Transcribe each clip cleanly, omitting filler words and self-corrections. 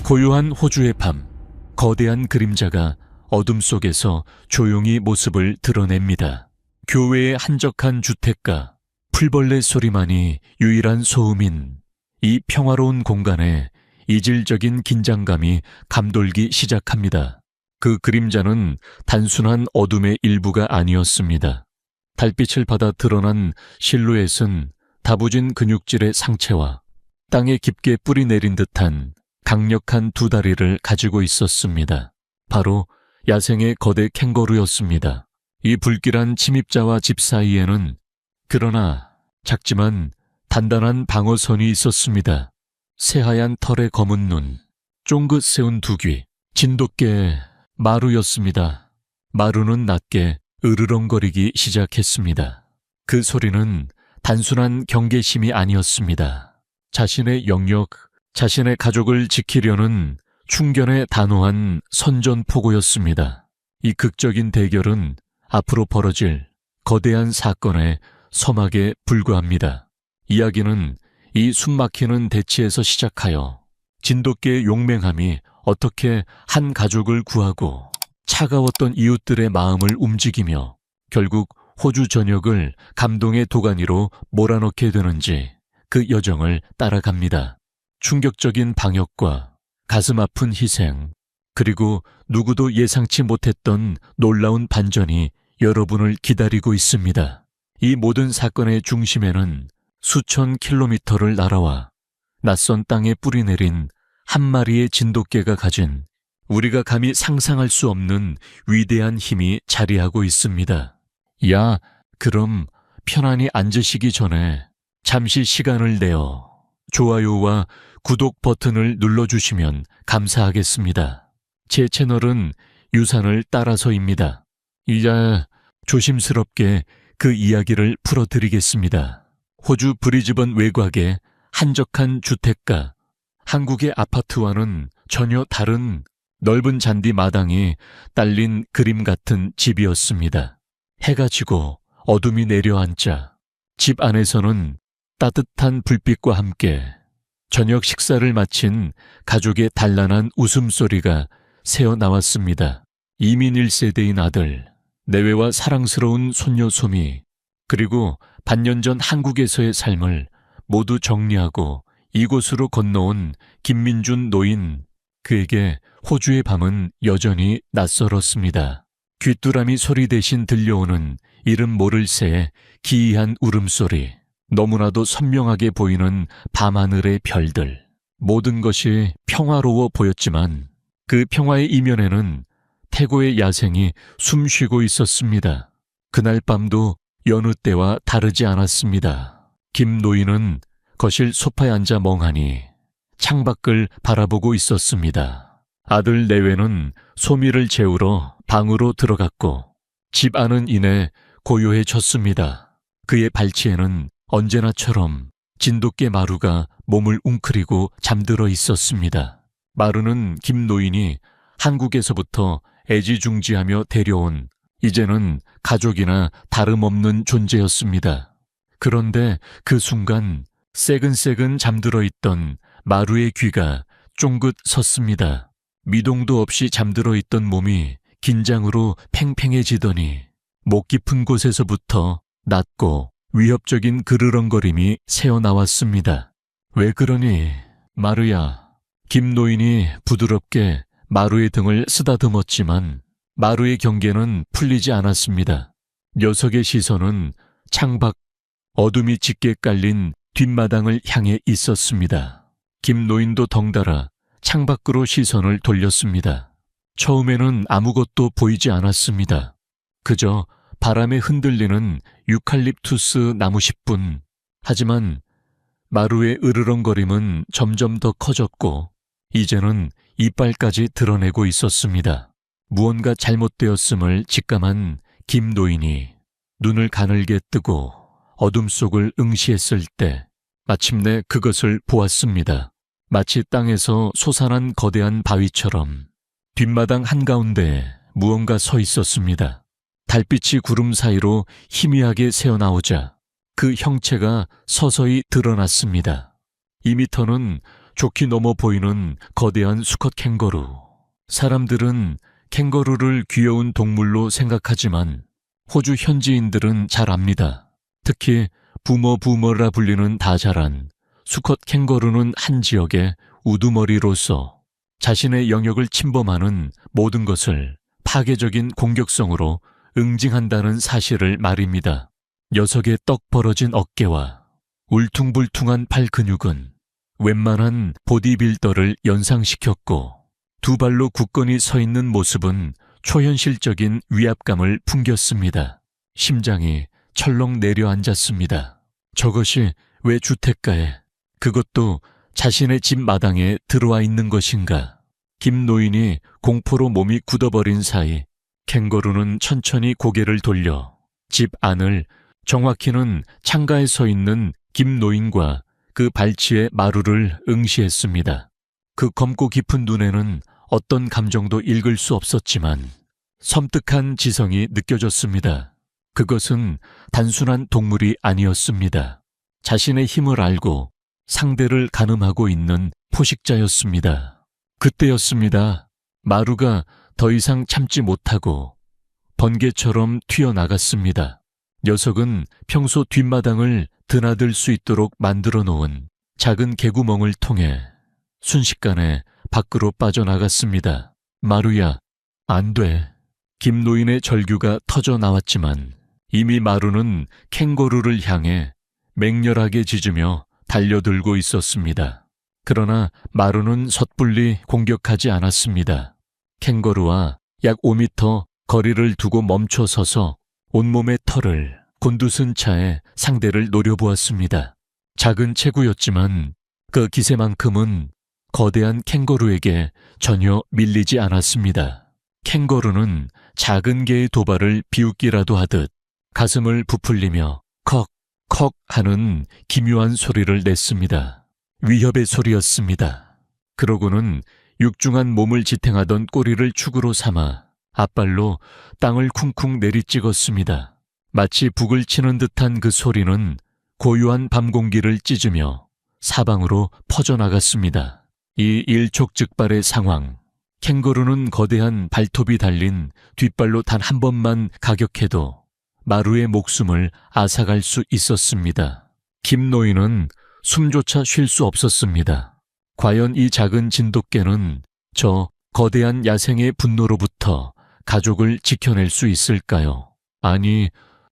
고요한 호주의 밤, 거대한 그림자가 어둠 속에서 조용히 모습을 드러냅니다. 교외의 한적한 주택가, 풀벌레 소리만이 유일한 소음인 이 평화로운 공간에 이질적인 긴장감이 감돌기 시작합니다. 그 그림자는 단순한 어둠의 일부가 아니었습니다. 달빛을 받아 드러난 실루엣은 다부진 근육질의 상체와 땅에 깊게 뿌리 내린 듯한 강력한 두 다리를 가지고 있었습니다. 바로 야생의 거대 캥거루였습니다. 이 불길한 침입자와 집 사이에는 그러나 작지만 단단한 방어선이 있었습니다. 새하얀 털의 검은 눈, 쫑긋 세운 두 귀, 진돗개 마루였습니다. 마루는 낮게 으르렁거리기 시작했습니다. 그 소리는 단순한 경계심이 아니었습니다. 자신의 영역, 자신의 가족을 지키려는 충견의 단호한 선전포고였습니다. 이 극적인 대결은 앞으로 벌어질 거대한 사건의 서막에 불과합니다. 이야기는 이 숨막히는 대치에서 시작하여 진돗개의 용맹함이 어떻게 한 가족을 구하고 차가웠던 이웃들의 마음을 움직이며 결국 호주 전역을 감동의 도가니로 몰아넣게 되는지 그 여정을 따라갑니다. 충격적인 방역과 가슴 아픈 희생, 그리고 누구도 예상치 못했던 놀라운 반전이 여러분을 기다리고 있습니다. 이 모든 사건의 중심에는 수천 킬로미터를 날아와 낯선 땅에 뿌리내린 한 마리의 진돗개가 가진 우리가 감히 상상할 수 없는 위대한 힘이 자리하고 있습니다. 야, 그럼 편안히 앉으시기 전에 잠시 시간을 내어 좋아요와 구독 버튼을 눌러주시면 감사하겠습니다. 제 채널은 유산을 따라서입니다. 이제 조심스럽게 그 이야기를 풀어드리겠습니다. 호주 브리즈번 외곽의 한적한 주택가, 한국의 아파트와는 전혀 다른 넓은 잔디 마당이 딸린 그림 같은 집이었습니다. 해가 지고 어둠이 내려앉자 집 안에서는 따뜻한 불빛과 함께 저녁 식사를 마친 가족의 단란한 웃음소리가 새어나왔습니다. 이민 1세대인 아들, 내외와 사랑스러운 손녀 소미, 그리고 반년 전 한국에서의 삶을 모두 정리하고 이곳으로 건너온 김민준 노인, 그에게 호주의 밤은 여전히 낯설었습니다. 귀뚜라미 소리 대신 들려오는 이름 모를 새의 기이한 울음소리, 너무나도 선명하게 보이는 밤하늘의 별들, 모든 것이 평화로워 보였지만 그 평화의 이면에는 태고의 야생이 숨쉬고 있었습니다. 그날 밤도 여느 때와 다르지 않았습니다. 김 노인은 거실 소파에 앉아 멍하니 창밖을 바라보고 있었습니다. 아들 내외는 소미를 재우러 방으로 들어갔고 집 안은 이내 고요해졌습니다. 그의 발치에는 언제나처럼 진돗개 마루가 몸을 웅크리고 잠들어 있었습니다. 마루는 김 노인이 한국에서부터 애지중지하며 데려온 이제는 가족이나 다름없는 존재였습니다. 그런데 그 순간 새근새근 잠들어 있던 마루의 귀가 쫑긋 섰습니다. 미동도 없이 잠들어 있던 몸이 긴장으로 팽팽해지더니 목 깊은 곳에서부터 낮고 위협적인 그르렁거림이 새어나왔습니다. 왜 그러니, 마루야? 김 노인이 부드럽게 마루의 등을 쓰다듬었지만 마루의 경계는 풀리지 않았습니다. 녀석의 시선은 창밖 어둠이 짙게 깔린 뒷마당을 향해 있었습니다. 김 노인도 덩달아 창밖으로 시선을 돌렸습니다. 처음에는 아무것도 보이지 않았습니다. 그저 바람에 흔들리는 유칼립투스 나무십뿐. 하지만 마루의 으르렁거림은 점점 더 커졌고 이제는 이빨까지 드러내고 있었습니다. 무언가 잘못되었음을 직감한 김 노인이 눈을 가늘게 뜨고 어둠 속을 응시했을 때 마침내 그것을 보았습니다. 마치 땅에서 솟아난 거대한 바위처럼 뒷마당 한가운데에 무언가 서 있었습니다. 달빛이 구름 사이로 희미하게 새어나오자 그 형체가 서서히 드러났습니다. 2미터는 좋게 넘어 보이는 거대한 수컷 캥거루. 사람들은 캥거루를 귀여운 동물로 생각하지만 호주 현지인들은 잘 압니다. 특히 부머부머라 불리는 다자란 수컷 캥거루는 한 지역의 우두머리로서 자신의 영역을 침범하는 모든 것을 파괴적인 공격성으로 응징한다는 사실을 말입니다. 녀석의 떡 벌어진 어깨와 울퉁불퉁한 팔 근육은 웬만한 보디빌더를 연상시켰고 두 발로 굳건히 서 있는 모습은 초현실적인 위압감을 풍겼습니다. 심장이 철렁 내려앉았습니다. 저것이 왜 주택가에, 그것도 자신의 집 마당에 들어와 있는 것인가? 김 노인이 공포로 몸이 굳어버린 사이 캥거루는 천천히 고개를 돌려 집 안을, 정확히는 창가에 서 있는 김 노인과 그 발치의 마루를 응시했습니다. 그 검고 깊은 눈에는 어떤 감정도 읽을 수 없었지만 섬뜩한 지성이 느껴졌습니다. 그것은 단순한 동물이 아니었습니다. 자신의 힘을 알고 상대를 가늠하고 있는 포식자였습니다. 그때였습니다. 마루가 더 이상 참지 못하고 번개처럼 튀어나갔습니다. 녀석은 평소 뒷마당을 드나들 수 있도록 만들어 놓은 작은 개구멍을 통해 순식간에 밖으로 빠져나갔습니다. 마루야, 안 돼. 김 노인의 절규가 터져 나왔지만 이미 마루는 캥거루를 향해 맹렬하게 짖으며 달려들고 있었습니다. 그러나 마루는 섣불리 공격하지 않았습니다. 캥거루와 약 5m 거리를 두고 멈춰 서서 온몸의 털을 곤두선 차에 상대를 노려보았습니다. 작은 체구였지만 그 기세만큼은 거대한 캥거루에게 전혀 밀리지 않았습니다. 캥거루는 작은 개의 도발을 비웃기라도 하듯 가슴을 부풀리며 컥, 컥 하는 기묘한 소리를 냈습니다. 위협의 소리였습니다. 그러고는 육중한 몸을 지탱하던 꼬리를 축으로 삼아 앞발로 땅을 쿵쿵 내리찍었습니다. 마치 북을 치는 듯한 그 소리는 고요한 밤 공기를 찢으며 사방으로 퍼져나갔습니다. 이 일촉즉발의 상황, 캥거루는 거대한 발톱이 달린 뒷발로 단 한 번만 가격해도 마루의 목숨을 앗아갈 수 있었습니다. 김 노인은 숨조차 쉴 수 없었습니다. 과연 이 작은 진돗개는 저 거대한 야생의 분노로부터 가족을 지켜낼 수 있을까요? 아니,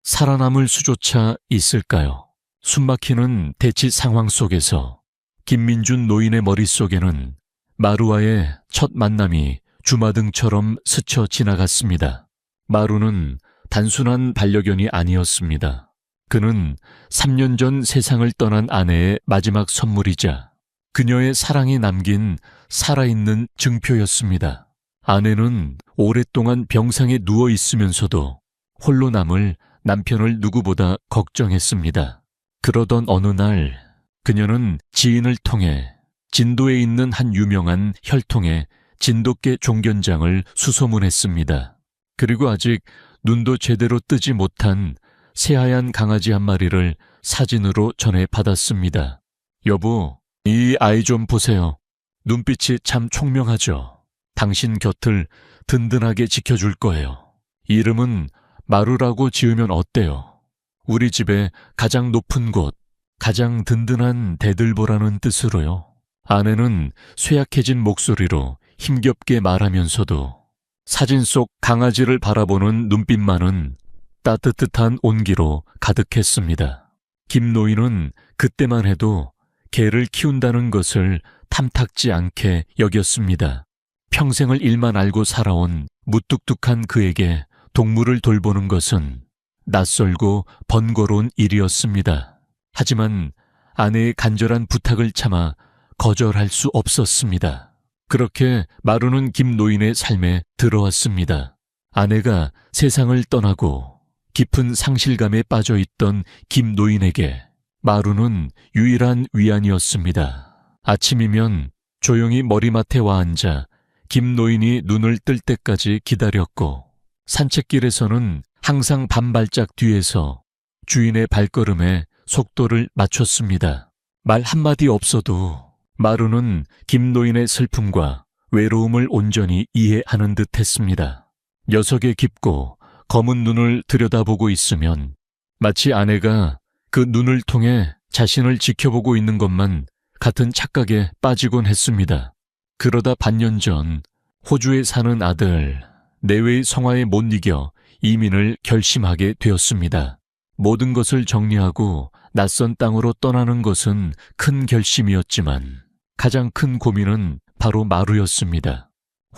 살아남을 수조차 있을까요? 숨막히는 대치 상황 속에서 김민준 노인의 머릿속에는 마루와의 첫 만남이 주마등처럼 스쳐 지나갔습니다. 마루는 단순한 반려견이 아니었습니다. 그는 3년 전 세상을 떠난 아내의 마지막 선물이자 그녀의 사랑이 남긴 살아있는 증표였습니다. 아내는 오랫동안 병상에 누워 있으면서도 홀로 남을 남편을 누구보다 걱정했습니다. 그러던 어느 날 그녀는 지인을 통해 진도에 있는 한 유명한 혈통의 진돗개 종견장을 수소문했습니다. 그리고 아직 눈도 제대로 뜨지 못한 새하얀 강아지 한 마리를 사진으로 전해받았습니다. 여보, 이 아이 좀 보세요. 눈빛이 참 총명하죠. 당신 곁을 든든하게 지켜줄 거예요. 이름은 마루라고 지으면 어때요? 우리 집의 가장 높은 곳, 가장 든든한 대들보라는 뜻으로요. 아내는 쇠약해진 목소리로 힘겹게 말하면서도 사진 속 강아지를 바라보는 눈빛만은 따뜻한 온기로 가득했습니다. 김 노인은 그때만 해도 개를 키운다는 것을 탐탁지 않게 여겼습니다. 평생을 일만 알고 살아온 무뚝뚝한 그에게 동물을 돌보는 것은 낯설고 번거로운 일이었습니다. 하지만 아내의 간절한 부탁을 참아 거절할 수 없었습니다. 그렇게 마루는 김 노인의 삶에 들어왔습니다. 아내가 세상을 떠나고 깊은 상실감에 빠져 있던 김 노인에게 마루는 유일한 위안이었습니다. 아침이면 조용히 머리맡에 와 앉아 김 노인이 눈을 뜰 때까지 기다렸고 산책길에서는 항상 반발짝 뒤에서 주인의 발걸음에 속도를 맞췄습니다. 말 한마디 없어도 마루는 김노인의 슬픔과 외로움을 온전히 이해하는 듯 했습니다. 녀석의 깊고 검은 눈을 들여다보고 있으면 마치 아내가 그 눈을 통해 자신을 지켜보고 있는 것만 같은 착각에 빠지곤 했습니다. 그러다 반년 전 호주에 사는 아들 내외의 성화에 못 이겨 이민을 결심하게 되었습니다. 모든 것을 정리하고 낯선 땅으로 떠나는 것은 큰 결심이었지만 가장 큰 고민은 바로 마루였습니다.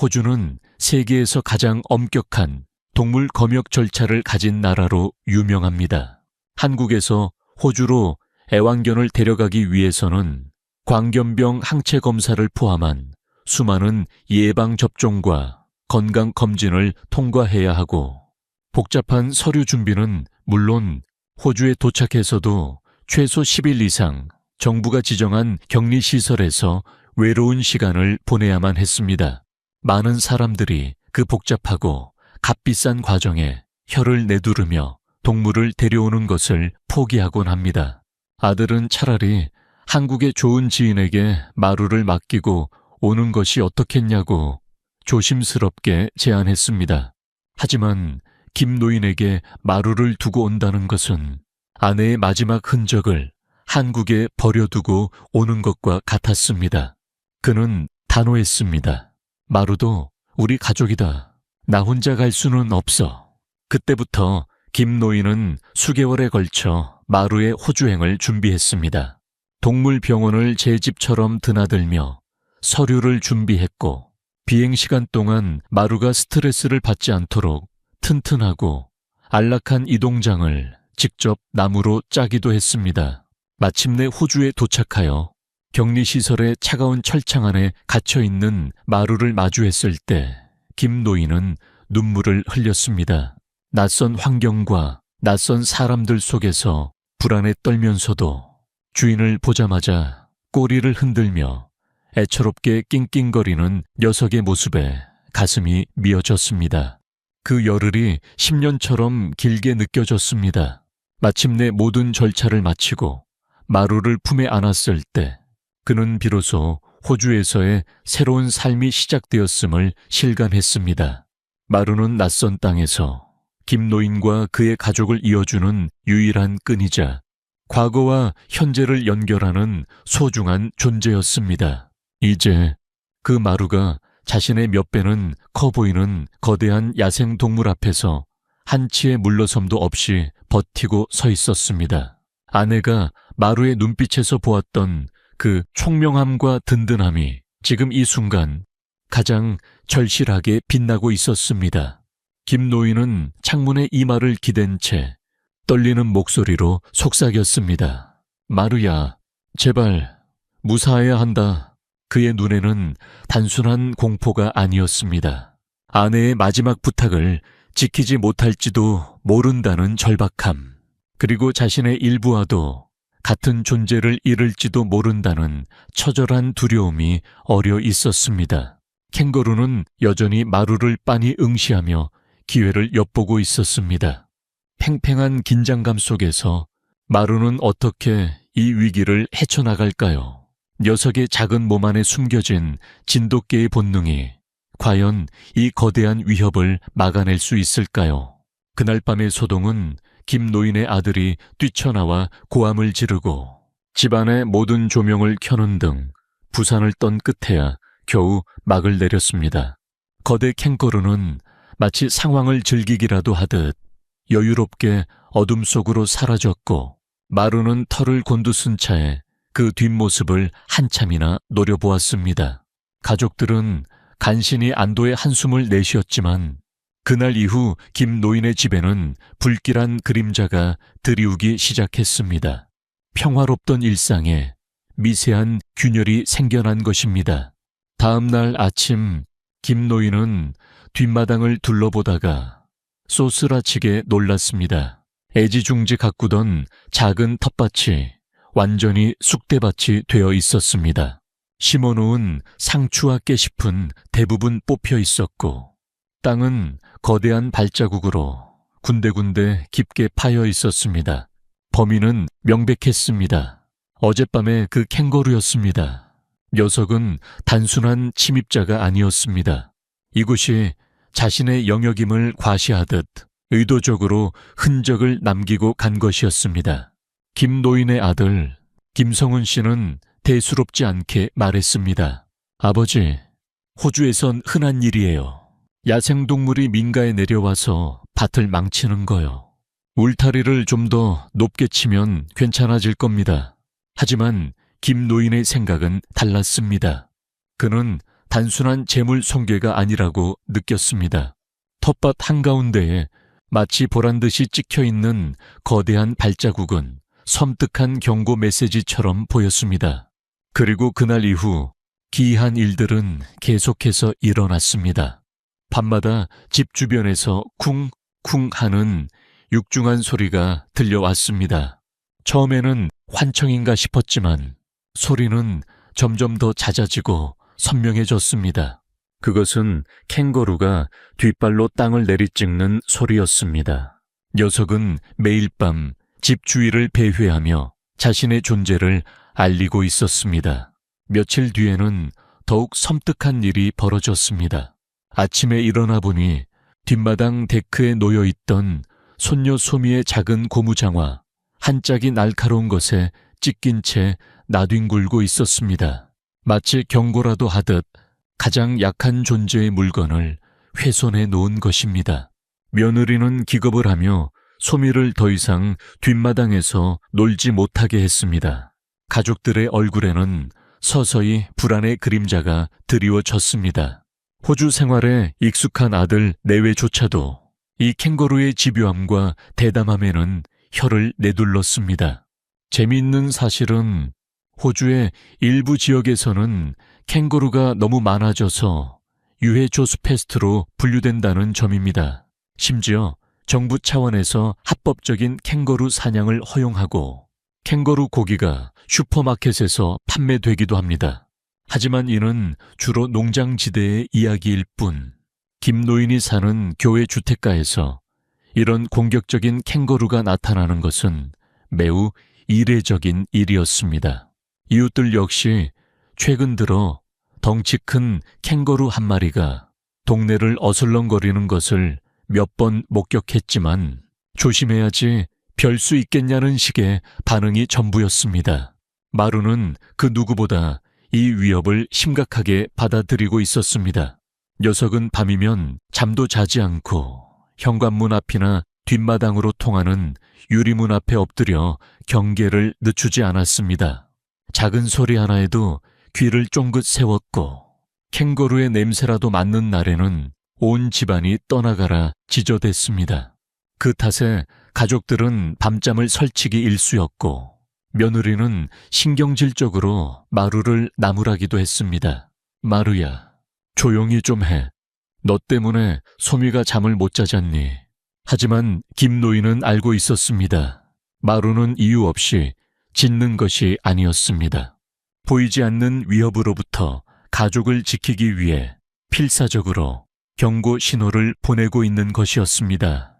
호주는 세계에서 가장 엄격한 동물 검역 절차를 가진 나라로 유명합니다. 한국에서 호주로 애완견을 데려가기 위해서는 광견병 항체 검사를 포함한 수많은 예방접종과 건강검진을 통과해야 하고 복잡한 서류 준비는 물론 호주에 도착해서도 최소 10일 이상 정부가 지정한 격리시설에서 외로운 시간을 보내야만 했습니다. 많은 사람들이 그 복잡하고 값비싼 과정에 혀를 내두르며 동물을 데려오는 것을 포기하곤 합니다. 아들은 차라리 한국의 좋은 지인에게 마루를 맡기고 오는 것이 어떻겠냐고 조심스럽게 제안했습니다. 하지만 김노인에게 마루를 두고 온다는 것은 아내의 마지막 흔적을 한국에 버려두고 오는 것과 같았습니다. 그는 단호했습니다. 마루도 우리 가족이다. 나 혼자 갈 수는 없어. 그때부터 김노인은 수개월에 걸쳐 마루의 호주행을 준비했습니다. 동물병원을 제 집처럼 드나들며 서류를 준비했고 비행시간 동안 마루가 스트레스를 받지 않도록 튼튼하고 안락한 이동장을 직접 나무로 짜기도 했습니다. 마침내 호주에 도착하여 격리시설의 차가운 철창 안에 갇혀있는 마루를 마주했을 때 김노인은 눈물을 흘렸습니다. 낯선 환경과 낯선 사람들 속에서 불안에 떨면서도 주인을 보자마자 꼬리를 흔들며 애처롭게 낑낑거리는 녀석의 모습에 가슴이 미어졌습니다. 그 열흘이 10년처럼 길게 느껴졌습니다. 마침내 모든 절차를 마치고 마루를 품에 안았을 때 그는 비로소 호주에서의 새로운 삶이 시작되었음을 실감했습니다. 마루는 낯선 땅에서 김노인과 그의 가족을 이어주는 유일한 끈이자 과거와 현재를 연결하는 소중한 존재였습니다. 이제 그 마루가 자신의 몇 배는 커 보이는 거대한 야생동물 앞에서 한치의 물러섬도 없이 버티고 서 있었습니다. 아내가 마루의 눈빛에서 보았던 그 총명함과 든든함이 지금 이 순간 가장 절실하게 빛나고 있었습니다. 김노인은 창문에 이마를 기댄 채 떨리는 목소리로 속삭였습니다. 마루야, 제발 무사해야 한다. 그의 눈에는 단순한 공포가 아니었습니다. 아내의 마지막 부탁을 지키지 못할지도 모른다는 절박함, 그리고 자신의 일부와도 같은 존재를 잃을지도 모른다는 처절한 두려움이 어려 있었습니다. 캥거루는 여전히 마루를 빤히 응시하며 기회를 엿보고 있었습니다. 팽팽한 긴장감 속에서 마루는 어떻게 이 위기를 헤쳐나갈까요? 녀석의 작은 몸 안에 숨겨진 진돗개의 본능이 과연 이 거대한 위협을 막아낼 수 있을까요? 그날 밤의 소동은 김노인의 아들이 뛰쳐나와 고함을 지르고 집안의 모든 조명을 켜는 등 부산을 떤 끝에야 겨우 막을 내렸습니다. 거대 캥거루는 마치 상황을 즐기기라도 하듯 여유롭게 어둠 속으로 사라졌고 마루는 털을 곤두쓴 차에 그 뒷모습을 한참이나 노려보았습니다. 가족들은 간신히 안도의 한숨을 내쉬었지만 그날 이후 김노인의 집에는 불길한 그림자가 드리우기 시작했습니다. 평화롭던 일상에 미세한 균열이 생겨난 것입니다. 다음 날 아침 김노인은 뒷마당을 둘러보다가 쏘스라치게 놀랐습니다. 애지중지 가꾸던 작은 텃밭이 완전히 쑥대밭이 되어 있었습니다. 심어놓은 상추와 깨잎은 대부분 뽑혀 있었고 땅은 거대한 발자국으로 군데군데 깊게 파여 있었습니다. 범인은 명백했습니다. 어젯밤에 그 캥거루였습니다. 녀석은 단순한 침입자가 아니었습니다. 이곳이 자신의 영역임을 과시하듯 의도적으로 흔적을 남기고 간 것이었습니다. 김 노인의 아들 김성훈 씨는 대수롭지 않게 말했습니다. 아버지, 호주에선 흔한 일이에요. 야생동물이 민가에 내려와서 밭을 망치는 거요. 울타리를 좀 더 높게 치면 괜찮아질 겁니다. 하지만 김 노인의 생각은 달랐습니다. 그는 단순한 재물 손괴가 아니라고 느꼈습니다. 텃밭 한가운데에 마치 보란듯이 찍혀있는 거대한 발자국은 섬뜩한 경고 메시지처럼 보였습니다. 그리고 그날 이후 기이한 일들은 계속해서 일어났습니다. 밤마다 집 주변에서 쿵쿵 하는 육중한 소리가 들려왔습니다. 처음에는 환청인가 싶었지만 소리는 점점 더 잦아지고 선명해졌습니다. 그것은 캥거루가 뒷발로 땅을 내리찍는 소리였습니다. 녀석은 매일 밤 집 주위를 배회하며 자신의 존재를 알리고 있었습니다. 며칠 뒤에는 더욱 섬뜩한 일이 벌어졌습니다. 아침에 일어나 보니 뒷마당 데크에 놓여있던 손녀 소미의 작은 고무장화 한 짝이 날카로운 것에 찢긴 채 나뒹굴고 있었습니다. 마치 경고라도 하듯 가장 약한 존재의 물건을 훼손해 놓은 것입니다. 며느리는 기겁을 하며 소미를 더 이상 뒷마당에서 놀지 못하게 했습니다. 가족들의 얼굴에는 서서히 불안의 그림자가 드리워졌습니다. 호주 생활에 익숙한 아들 내외조차도 이 캥거루의 집요함과 대담함에는 혀를 내둘렀습니다. 재미있는 사실은 호주의 일부 지역에서는 캥거루가 너무 많아져서 유해 조수 패스트로 분류된다는 점입니다. 심지어 정부 차원에서 합법적인 캥거루 사냥을 허용하고 캥거루 고기가 슈퍼마켓에서 판매되기도 합니다. 하지만 이는 주로 농장지대의 이야기일 뿐, 김 노인이 사는 교회 주택가에서 이런 공격적인 캥거루가 나타나는 것은 매우 이례적인 일이었습니다. 이웃들 역시 최근 들어 덩치 큰 캥거루 한 마리가 동네를 어슬렁거리는 것을 몇 번 목격했지만 조심해야지 별 수 있겠냐는 식의 반응이 전부였습니다. 마루는 그 누구보다 이 위협을 심각하게 받아들이고 있었습니다. 녀석은 밤이면 잠도 자지 않고 현관문 앞이나 뒷마당으로 통하는 유리문 앞에 엎드려 경계를 늦추지 않았습니다. 작은 소리 하나에도 귀를 쫑긋 세웠고 캥거루의 냄새라도 맡는 날에는 온 집안이 떠나가라 지저댔습니다. 그 탓에 가족들은 밤잠을 설치기 일쑤였고 며느리는 신경질적으로 마루를 나무라기도 했습니다. 마루야, 조용히 좀 해. 너 때문에 소미가 잠을 못 자잖니. 하지만 김 노인은 알고 있었습니다. 마루는 이유 없이 짖는 것이 아니었습니다. 보이지 않는 위협으로부터 가족을 지키기 위해 필사적으로 경고 신호를 보내고 있는 것이었습니다.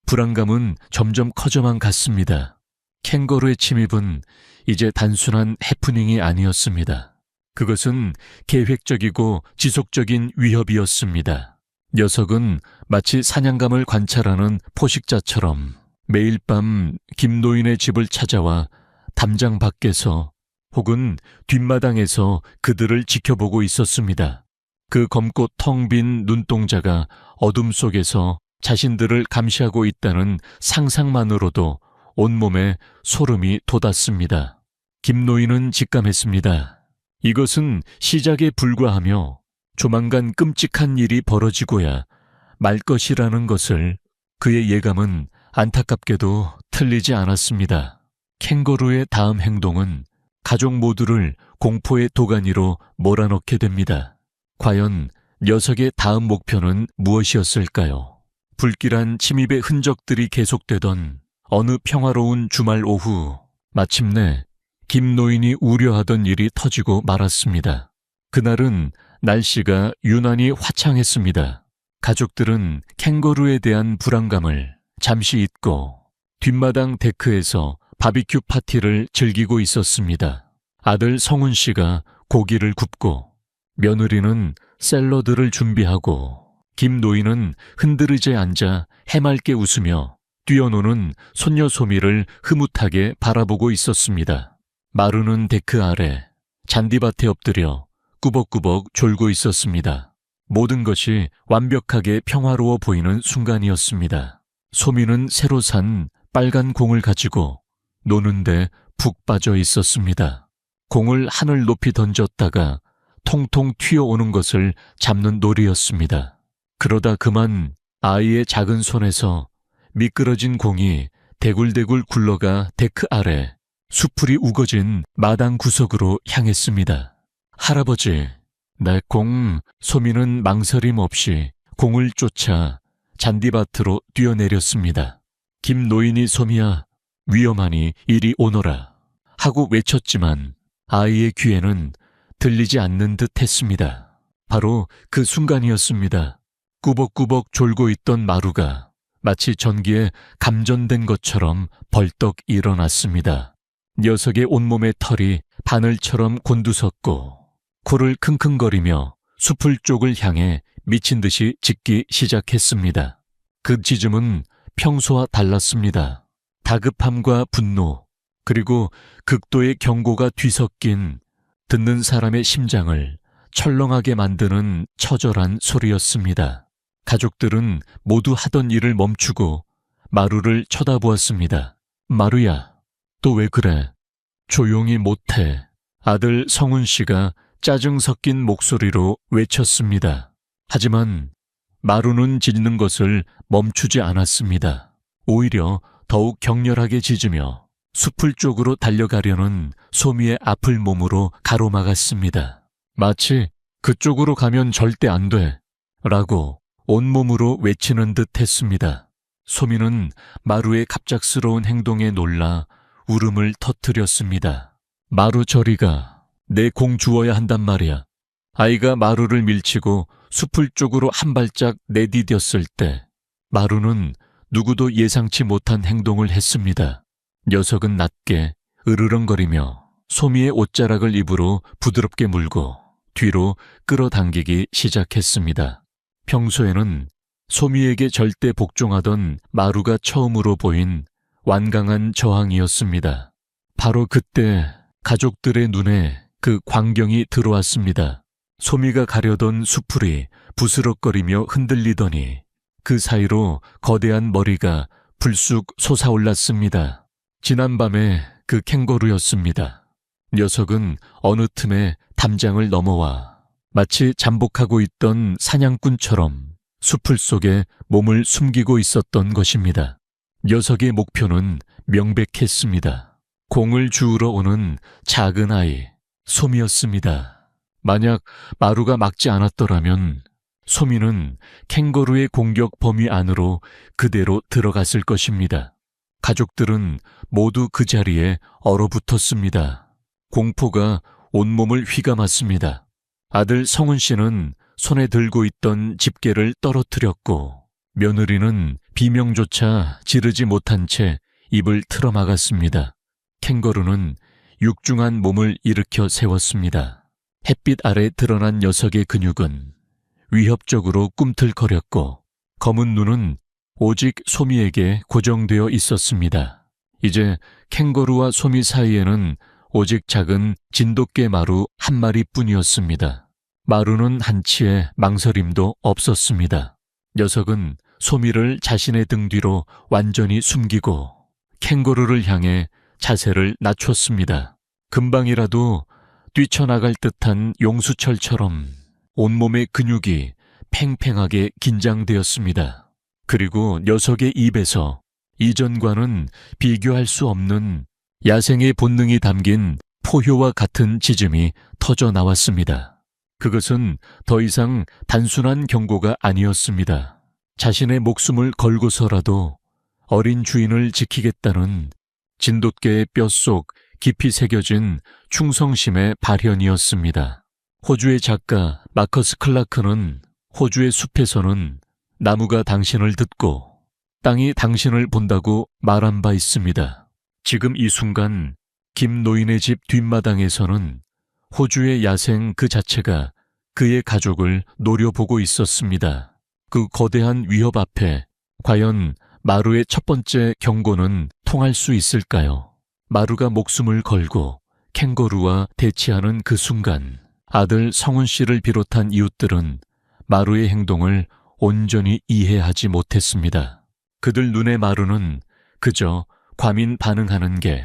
불안감은 점점 커져만 갔습니다. 캥거루의 침입은 이제 단순한 해프닝이 아니었습니다. 그것은 계획적이고 지속적인 위협이었습니다. 녀석은 마치 사냥감을 관찰하는 포식자처럼 매일 밤 김 노인의 집을 찾아와 담장 밖에서 혹은 뒷마당에서 그들을 지켜보고 있었습니다. 그 검고 텅 빈 눈동자가 어둠 속에서 자신들을 감시하고 있다는 상상만으로도 온몸에 소름이 돋았습니다. 김 노인은 직감했습니다. 이것은 시작에 불과하며 조만간 끔찍한 일이 벌어지고야 말 것이라는 것을. 그의 예감은 안타깝게도 틀리지 않았습니다. 캥거루의 다음 행동은 가족 모두를 공포의 도가니로 몰아넣게 됩니다. 과연 녀석의 다음 목표는 무엇이었을까요? 불길한 침입의 흔적들이 계속되던 어느 평화로운 주말 오후, 마침내 김 노인이 우려하던 일이 터지고 말았습니다. 그날은 날씨가 유난히 화창했습니다. 가족들은 캥거루에 대한 불안감을 잠시 잊고 뒷마당 데크에서 바비큐 파티를 즐기고 있었습니다. 아들 성훈 씨가 고기를 굽고 며느리는 샐러드를 준비하고 김 노인은 흔들의자에 앉아 해맑게 웃으며 뛰어노는 손녀 소미를 흐뭇하게 바라보고 있었습니다. 마루는 데크 아래 잔디밭에 엎드려 꾸벅꾸벅 졸고 있었습니다. 모든 것이 완벽하게 평화로워 보이는 순간이었습니다. 소미는 새로 산 빨간 공을 가지고 노는데 푹 빠져 있었습니다. 공을 하늘 높이 던졌다가 통통 튀어오는 것을 잡는 놀이였습니다. 그러다 그만 아이의 작은 손에서 미끄러진 공이 대굴대굴 굴러가 데크 아래 수풀이 우거진 마당 구석으로 향했습니다. 할아버지, 내 공. 소미는 망설임 없이 공을 쫓아 잔디밭으로 뛰어내렸습니다. 김 노인이 소미야, 위험하니 이리 오너라 하고 외쳤지만 아이의 귀에는 들리지 않는 듯 했습니다. 바로 그 순간이었습니다. 꾸벅꾸벅 졸고 있던 마루가 마치 전기에 감전된 것처럼 벌떡 일어났습니다. 녀석의 온몸의 털이 바늘처럼 곤두섰고 코를 킁킁거리며 숲을 쪽을 향해 미친 듯이 짖기 시작했습니다. 그 짖음은 평소와 달랐습니다. 다급함과 분노, 그리고 극도의 경고가 뒤섞인 듣는 사람의 심장을 철렁하게 만드는 처절한 소리였습니다. 가족들은 모두 하던 일을 멈추고 마루를 쳐다보았습니다. 마루야, 또 왜 그래? 조용히 못해. 아들 성훈 씨가 짜증 섞인 목소리로 외쳤습니다. 하지만 마루는 짖는 것을 멈추지 않았습니다. 오히려 더욱 격렬하게 짖으며 숲을 쪽으로 달려가려는 소미의 앞을 몸으로 가로막았습니다. 마치 그쪽으로 가면 절대 안 돼 라고 온몸으로 외치는 듯 했습니다. 소미는 마루의 갑작스러운 행동에 놀라 울음을 터뜨렸습니다. 마루 저리가, 내 공 주워야 한단 말이야. 아이가 마루를 밀치고 숲을 쪽으로 한 발짝 내디뎠을 때 마루는 누구도 예상치 못한 행동을 했습니다. 녀석은 낮게 으르렁거리며 소미의 옷자락을 입으로 부드럽게 물고 뒤로 끌어당기기 시작했습니다. 평소에는 소미에게 절대 복종하던 마루가 처음으로 보인 완강한 저항이었습니다. 바로 그때 가족들의 눈에 그 광경이 들어왔습니다. 소미가 가려던 수풀이 부스럭거리며 흔들리더니 그 사이로 거대한 머리가 불쑥 솟아올랐습니다. 지난밤에 그 캥거루였습니다. 녀석은 어느 틈에 담장을 넘어와 마치 잠복하고 있던 사냥꾼처럼 수풀 속에 몸을 숨기고 있었던 것입니다. 녀석의 목표는 명백했습니다. 공을 주우러 오는 작은 아이, 소미였습니다. 만약 마루가 막지 않았더라면 소미는 캥거루의 공격 범위 안으로 그대로 들어갔을 것입니다. 가족들은 모두 그 자리에 얼어붙었습니다. 공포가 온몸을 휘감았습니다. 아들 성훈 씨는 손에 들고 있던 집게를 떨어뜨렸고 며느리는 비명조차 지르지 못한 채 입을 틀어막았습니다. 캥거루는 육중한 몸을 일으켜 세웠습니다. 햇빛 아래 드러난 녀석의 근육은 위협적으로 꿈틀거렸고 검은 눈은 오직 소미에게 고정되어 있었습니다. 이제 캥거루와 소미 사이에는 오직 작은 진돗개 마루 한 마리뿐이었습니다. 마루는 한치의 망설임도 없었습니다. 녀석은 소미를 자신의 등 뒤로 완전히 숨기고 캥거루를 향해 자세를 낮췄습니다. 금방이라도 뛰쳐나갈 듯한 용수철처럼 온몸의 근육이 팽팽하게 긴장되었습니다. 그리고 녀석의 입에서 이전과는 비교할 수 없는 야생의 본능이 담긴 포효와 같은 짖음이 터져 나왔습니다. 그것은 더 이상 단순한 경고가 아니었습니다. 자신의 목숨을 걸고서라도 어린 주인을 지키겠다는 진돗개의 뼛속 깊이 새겨진 충성심의 발현이었습니다. 호주의 작가 마커스 클라크는 호주의 숲에서는 나무가 당신을 듣고 땅이 당신을 본다고 말한 바 있습니다. 지금 이 순간 김 노인의 집 뒷마당에서는 호주의 야생 그 자체가 그의 가족을 노려보고 있었습니다. 그 거대한 위협 앞에 과연 마루의 첫 번째 경고는 통할 수 있을까요? 마루가 목숨을 걸고 캥거루와 대치하는 그 순간 아들 성훈 씨를 비롯한 이웃들은 마루의 행동을 온전히 이해하지 못했습니다. 그들 눈에 마루는 그저 과민 반응하는 개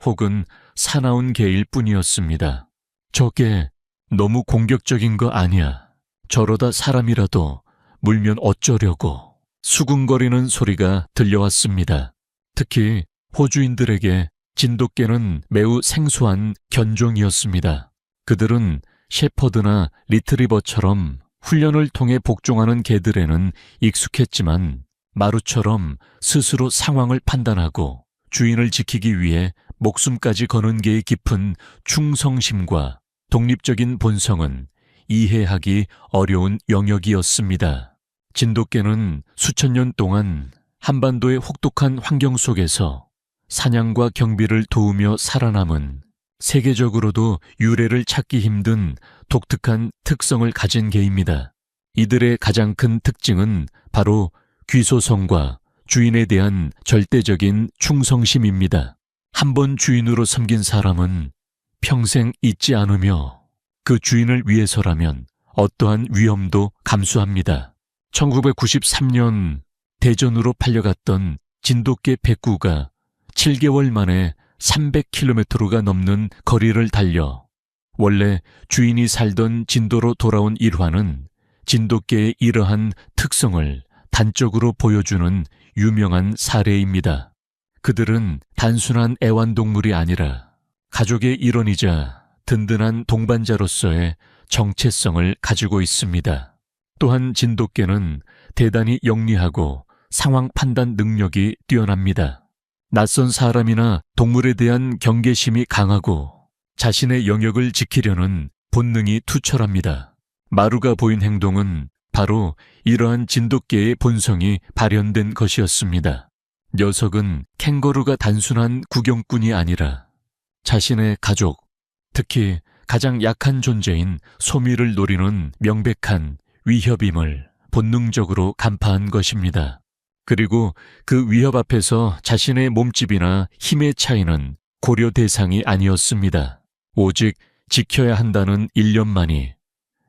혹은 사나운 개일 뿐이었습니다. 저게 너무 공격적인 거 아니야. 저러다 사람이라도 물면 어쩌려고. 수군거리는 소리가 들려왔습니다. 특히 호주인들에게 진돗개는 매우 생소한 견종이었습니다. 그들은 셰퍼드나 리트리버처럼 훈련을 통해 복종하는 개들에는 익숙했지만 마루처럼 스스로 상황을 판단하고 주인을 지키기 위해 목숨까지 거는 개의 깊은 충성심과 독립적인 본성은 이해하기 어려운 영역이었습니다. 진돗개는 수천 년 동안 한반도의 혹독한 환경 속에서 사냥과 경비를 도우며 살아남은 세계적으로도 유래를 찾기 힘든 독특한 특성을 가진 개입니다. 이들의 가장 큰 특징은 바로 귀소성과 주인에 대한 절대적인 충성심입니다. 한 번 주인으로 섬긴 사람은 평생 잊지 않으며 그 주인을 위해서라면 어떠한 위험도 감수합니다. 1993년 대전으로 팔려갔던 진돗개 백구가 7개월 만에 300km가 넘는 거리를 달려 원래 주인이 살던 진도로 돌아온 일화는 진돗개의 이러한 특성을 단적으로 보여주는 유명한 사례입니다. 그들은 단순한 애완동물이 아니라 가족의 일원이자 든든한 동반자로서의 정체성을 가지고 있습니다. 또한 진돗개는 대단히 영리하고 상황 판단 능력이 뛰어납니다. 낯선 사람이나 동물에 대한 경계심이 강하고 자신의 영역을 지키려는 본능이 투철합니다. 마루가 보인 행동은 바로 이러한 진돗개의 본성이 발현된 것이었습니다. 녀석은 캥거루가 단순한 구경꾼이 아니라 자신의 가족, 특히 가장 약한 존재인 소미를 노리는 명백한 위협임을 본능적으로 간파한 것입니다. 그리고 그 위협 앞에서 자신의 몸집이나 힘의 차이는 고려 대상이 아니었습니다. 오직 지켜야 한다는 일념만이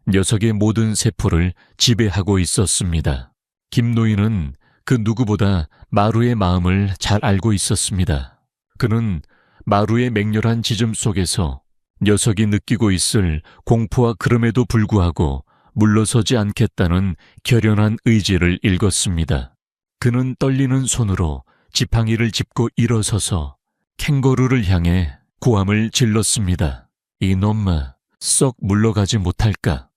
녀석의 모든 세포를 지배하고 있었습니다. 김노인은 그 누구보다 마루의 마음을 잘 알고 있었습니다. 그는 마루의 맹렬한 짖음 속에서 녀석이 느끼고 있을 공포와 그럼에도 불구하고 물러서지 않겠다는 결연한 의지를 읽었습니다. 그는 떨리는 손으로 지팡이를 짚고 일어서서 캥거루를 향해 고함을 질렀습니다. 이놈아, 썩 물러가지 못할까?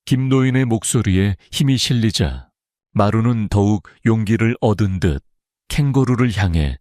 김노인의 목소리에 힘이 실리자 마루는 더욱 용기를 얻은 듯 캥거루를 향해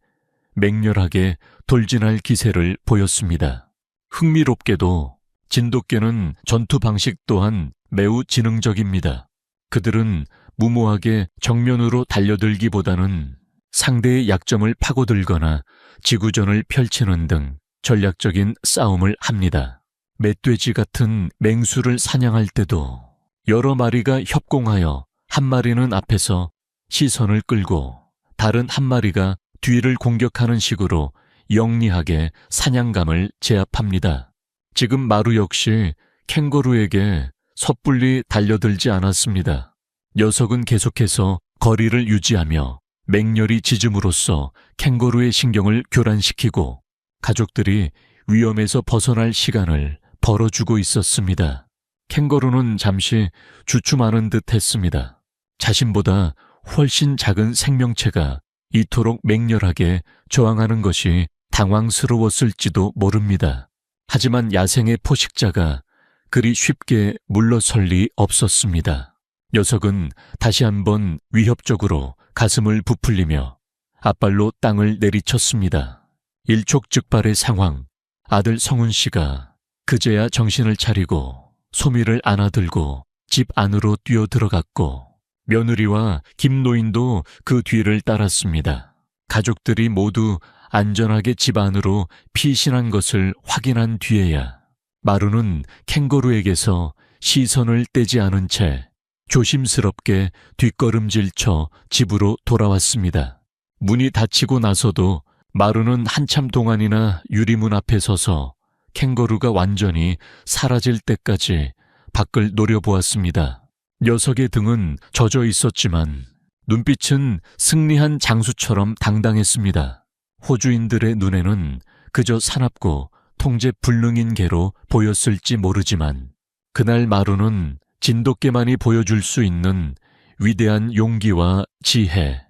맹렬하게 돌진할 기세를 보였습니다. 흥미롭게도 진돗개는 전투 방식 또한 매우 지능적입니다. 그들은 무모하게 정면으로 달려들기보다는 상대의 약점을 파고들거나 지구전을 펼치는 등 전략적인 싸움을 합니다. 멧돼지 같은 맹수를 사냥할 때도 여러 마리가 협공하여 한 마리는 앞에서 시선을 끌고 다른 한 마리가 뒤를 공격하는 식으로 영리하게 사냥감을 제압합니다. 지금 마루 역시 캥거루에게 섣불리 달려들지 않았습니다. 녀석은 계속해서 거리를 유지하며 맹렬히 짖음으로써 캥거루의 신경을 교란시키고 가족들이 위험에서 벗어날 시간을 벌어주고 있었습니다. 캥거루는 잠시 주춤하는 듯 했습니다. 자신보다 훨씬 작은 생명체가 이토록 맹렬하게 저항하는 것이 당황스러웠을지도 모릅니다. 하지만 야생의 포식자가 그리 쉽게 물러설 리 없었습니다. 녀석은 다시 한번 위협적으로 가슴을 부풀리며 앞발로 땅을 내리쳤습니다. 일촉즉발의 상황, 아들 성훈 씨가 그제야 정신을 차리고 소미를 안아들고 집 안으로 뛰어들어갔고 며느리와 김노인도 그 뒤를 따랐습니다. 가족들이 모두 안전하게 집 안으로 피신한 것을 확인한 뒤에야 마루는 캥거루에게서 시선을 떼지 않은 채 조심스럽게 뒷걸음질쳐 집으로 돌아왔습니다. 문이 닫히고 나서도 마루는 한참 동안이나 유리문 앞에 서서 캥거루가 완전히 사라질 때까지 밖을 노려보았습니다. 녀석의 등은 젖어 있었지만 눈빛은 승리한 장수처럼 당당했습니다. 호주인들의 눈에는 그저 사납고 통제 불능인 개로 보였을지 모르지만 그날 마루는 진돗개만이 보여줄 수 있는 위대한 용기와 지혜,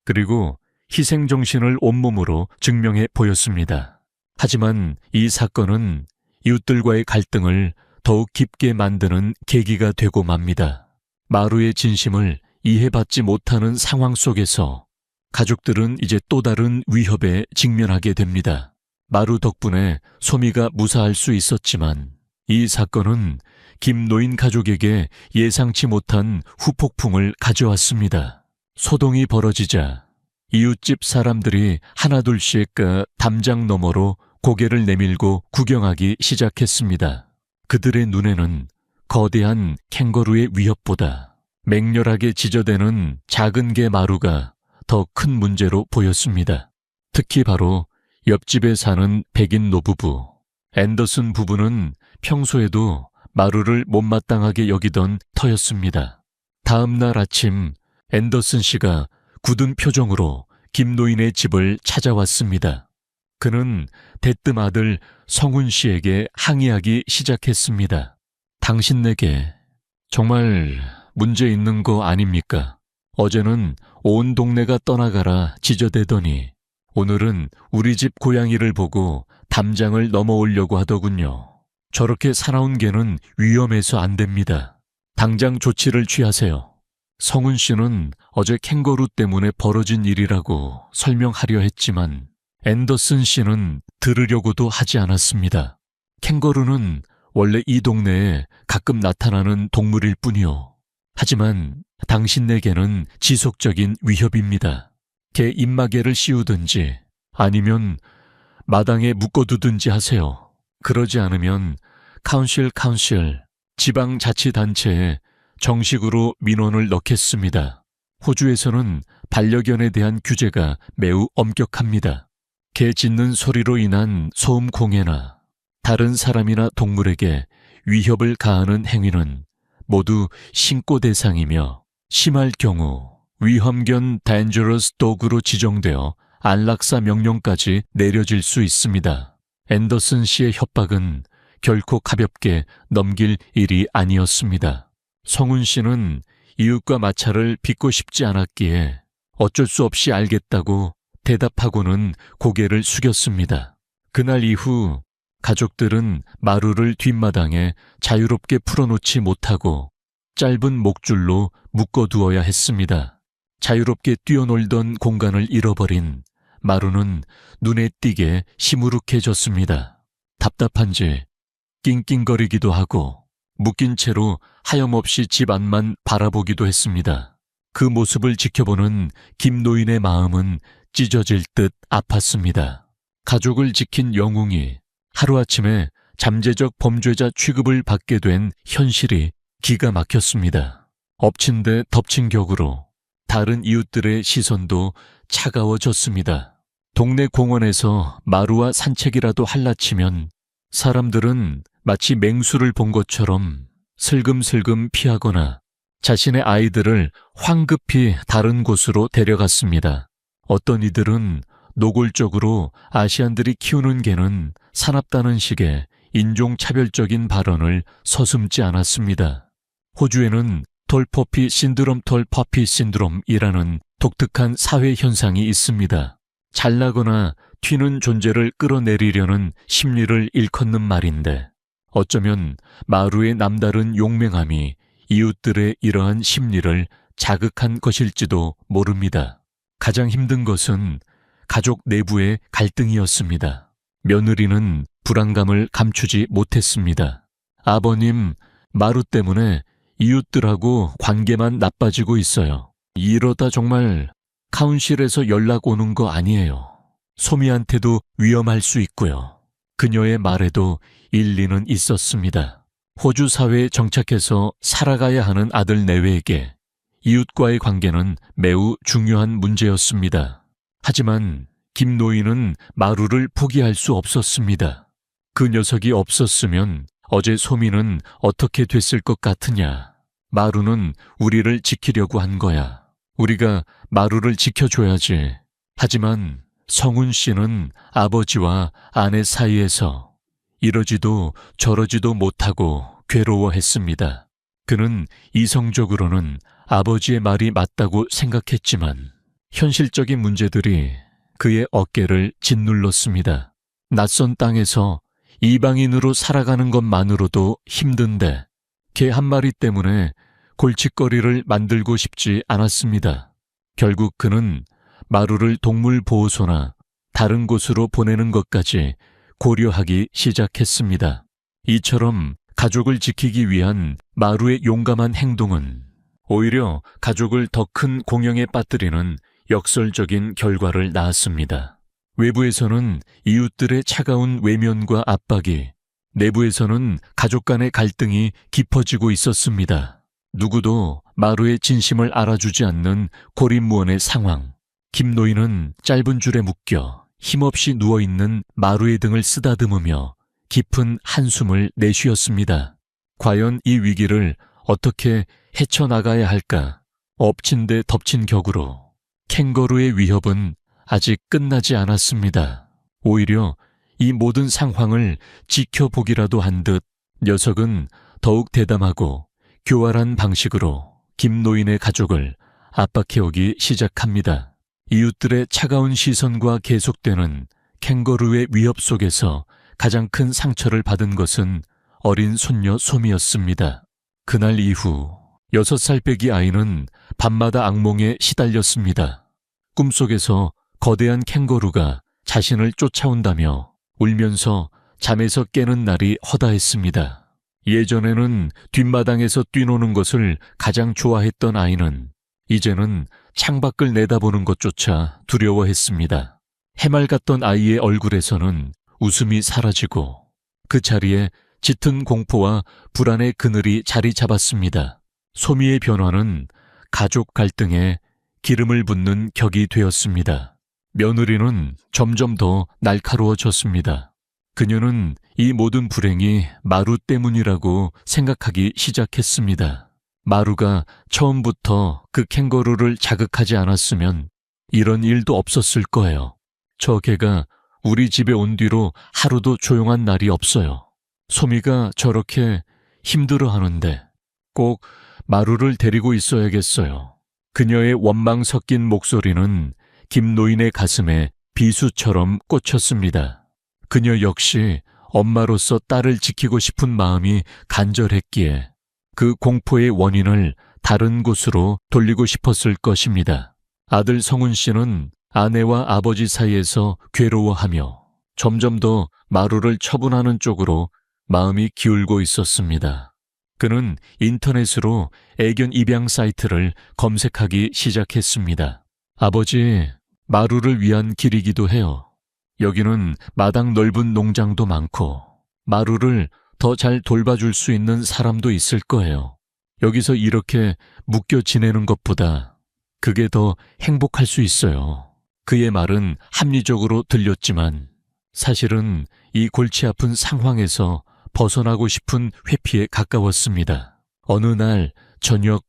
그리고 희생정신을 온몸으로 증명해 보였습니다. 하지만 이 사건은 이웃들과의 갈등을 더욱 깊게 만드는 계기가 되고 맙니다. 마루의 진심을 이해받지 못하는 상황 속에서 가족들은 이제 또 다른 위협에 직면하게 됩니다. 마루 덕분에 소미가 무사할 수 있었지만 이 사건은 김노인 가족에게 예상치 못한 후폭풍을 가져왔습니다. 소동이 벌어지자 이웃집 사람들이 하나둘씩 담장 너머로 고개를 내밀고 구경하기 시작했습니다. 그들의 눈에는 거대한 캥거루의 위협보다 맹렬하게 지저대는 작은 개 마루가 더 큰 문제로 보였습니다. 특히 바로 옆집에 사는 백인 노부부 앤더슨 부부는 평소에도 마루를 못마땅하게 여기던 터였습니다. 다음 날 아침 앤더슨 씨가 굳은 표정으로 김노인의 집을 찾아왔습니다. 그는 대뜸 아들 성훈 씨에게 항의하기 시작했습니다. 당신네게 정말 문제 있는 거 아닙니까? 어제는 온 동네가 떠나가라 지저대더니 오늘은 우리 집 고양이를 보고 담장을 넘어오려고 하더군요. 저렇게 사나운 개는 위험해서 안 됩니다. 당장 조치를 취하세요. 성훈 씨는 어제 캥거루 때문에 벌어진 일이라고 설명하려 했지만 앤더슨 씨는 들으려고도 하지 않았습니다. 캥거루는 원래 이 동네에 가끔 나타나는 동물일 뿐이요. 하지만 당신네게는 지속적인 위협입니다. 개 입마개를 씌우든지 아니면 마당에 묶어두든지 하세요. 그러지 않으면 카운실 지방자치단체에 정식으로 민원을 넣겠습니다. 호주에서는 반려견에 대한 규제가 매우 엄격합니다. 개 짖는 소리로 인한 소음 공해나 다른 사람이나 동물에게 위협을 가하는 행위는 모두 신고 대상이며 심할 경우 위험견 dangerous dog로 지정되어 안락사 명령까지 내려질 수 있습니다. 앤더슨 씨의 협박은 결코 가볍게 넘길 일이 아니었습니다. 성훈 씨는 이웃과 마찰을 빚고 싶지 않았기에 어쩔 수 없이 알겠다고 대답하고는 고개를 숙였습니다. 그날 이후 가족들은 마루를 뒷마당에 자유롭게 풀어놓지 못하고 짧은 목줄로 묶어두어야 했습니다. 자유롭게 뛰어놀던 공간을 잃어버린 마루는 눈에 띄게 시무룩해졌습니다. 답답한지 낑낑거리기도 하고 묶인 채로 하염없이 집 안만 바라보기도 했습니다. 그 모습을 지켜보는 김노인의 마음은 찢어질 듯 아팠습니다. 가족을 지킨 영웅이 하루아침에 잠재적 범죄자 취급을 받게 된 현실이 기가 막혔습니다. 엎친 데 덮친 격으로 다른 이웃들의 시선도 차가워졌습니다. 동네 공원에서 마루와 산책이라도 할라치면 사람들은 마치 맹수를 본 것처럼 슬금슬금 피하거나 자신의 아이들을 황급히 다른 곳으로 데려갔습니다. 어떤 이들은 노골적으로 아시안들이 키우는 개는 사납다는 식의 인종차별적인 발언을 서슴지 않았습니다. 호주에는 톨퍼피 신드롬이라는 독특한 사회 현상이 있습니다. 잘나거나 튀는 존재를 끌어내리려는 심리를 일컫는 말인데 어쩌면 마루의 남다른 용맹함이 이웃들의 이러한 심리를 자극한 것일지도 모릅니다. 가장 힘든 것은 가족 내부의 갈등이었습니다. 며느리는 불안감을 감추지 못했습니다. 아버님, 마루 때문에 이웃들하고 관계만 나빠지고 있어요. 이러다 정말 카운실에서 연락 오는 거 아니에요. 소미한테도 위험할 수 있고요. 그녀의 말에도 일리는 있었습니다. 호주 사회에 정착해서 살아가야 하는 아들 내외에게 이웃과의 관계는 매우 중요한 문제였습니다. 하지만 김노인은 마루를 포기할 수 없었습니다. 그 녀석이 없었으면 어제 소미는 어떻게 됐을 것 같으냐. 마루는 우리를 지키려고 한 거야. 우리가 마루를 지켜줘야지. 하지만 성훈 씨는 아버지와 아내 사이에서 이러지도 저러지도 못하고 괴로워했습니다. 그는 이성적으로는 아버지의 말이 맞다고 생각했지만 현실적인 문제들이 그의 어깨를 짓눌렀습니다. 낯선 땅에서 이방인으로 살아가는 것만으로도 힘든데 개 한 마리 때문에 골칫거리를 만들고 싶지 않았습니다. 결국 그는 마루를 동물보호소나 다른 곳으로 보내는 것까지 고려하기 시작했습니다. 이처럼 가족을 지키기 위한 마루의 용감한 행동은 오히려 가족을 더 큰 공영에 빠뜨리는 역설적인 결과를 낳았습니다. 외부에서는 이웃들의 차가운 외면과 압박이, 내부에서는 가족 간의 갈등이 깊어지고 있었습니다. 누구도 마루의 진심을 알아주지 않는 고립무원의 상황. 김노인은 짧은 줄에 묶여 힘없이 누워있는 마루의 등을 쓰다듬으며 깊은 한숨을 내쉬었습니다. 과연 이 위기를 어떻게 헤쳐나가야 할까? 엎친 데 덮친 격으로 캥거루의 위협은 아직 끝나지 않았습니다. 오히려 이 모든 상황을 지켜보기라도 한 듯 녀석은 더욱 대담하고 교활한 방식으로 김노인의 가족을 압박해오기 시작합니다. 이웃들의 차가운 시선과 계속되는 캥거루의 위협 속에서 가장 큰 상처를 받은 것은 어린 손녀 소미였습니다. 그날 이후 6살 빼기 아이는 밤마다 악몽에 시달렸습니다. 꿈속에서 거대한 캥거루가 자신을 쫓아온다며 울면서 잠에서 깨는 날이 허다했습니다. 예전에는 뒷마당에서 뛰노는 것을 가장 좋아했던 아이는 이제는 창밖을 내다보는 것조차 두려워했습니다. 해맑았던 아이의 얼굴에서는 웃음이 사라지고 그 자리에 짙은 공포와 불안의 그늘이 자리 잡았습니다. 소미의 변화는 가족 갈등에 기름을 붓는 격이 되었습니다. 며느리는 점점 더 날카로워졌습니다. 그녀는 이 모든 불행이 마루 때문이라고 생각하기 시작했습니다. 마루가 처음부터 그 캥거루를 자극하지 않았으면 이런 일도 없었을 거예요. 저 개가 우리 집에 온 뒤로 하루도 조용한 날이 없어요. 소미가 저렇게 힘들어하는데 꼭 마루를 데리고 있어야겠어요. 그녀의 원망 섞인 목소리는 김노인의 가슴에 비수처럼 꽂혔습니다. 그녀 역시 엄마로서 딸을 지키고 싶은 마음이 간절했기에 그 공포의 원인을 다른 곳으로 돌리고 싶었을 것입니다. 아들 성훈 씨는 아내와 아버지 사이에서 괴로워하며 점점 더 마루를 처분하는 쪽으로 마음이 기울고 있었습니다. 그는 인터넷으로 애견 입양 사이트를 검색하기 시작했습니다. 아버지, 마루를 위한 길이기도 해요. 여기는 마당 넓은 농장도 많고 마루를 더 잘 돌봐줄 수 있는 사람도 있을 거예요. 여기서 이렇게 묶여 지내는 것보다 그게 더 행복할 수 있어요. 그의 말은 합리적으로 들렸지만 사실은 이 골치 아픈 상황에서 벗어나고 싶은 회피에 가까웠습니다. 어느 날 저녁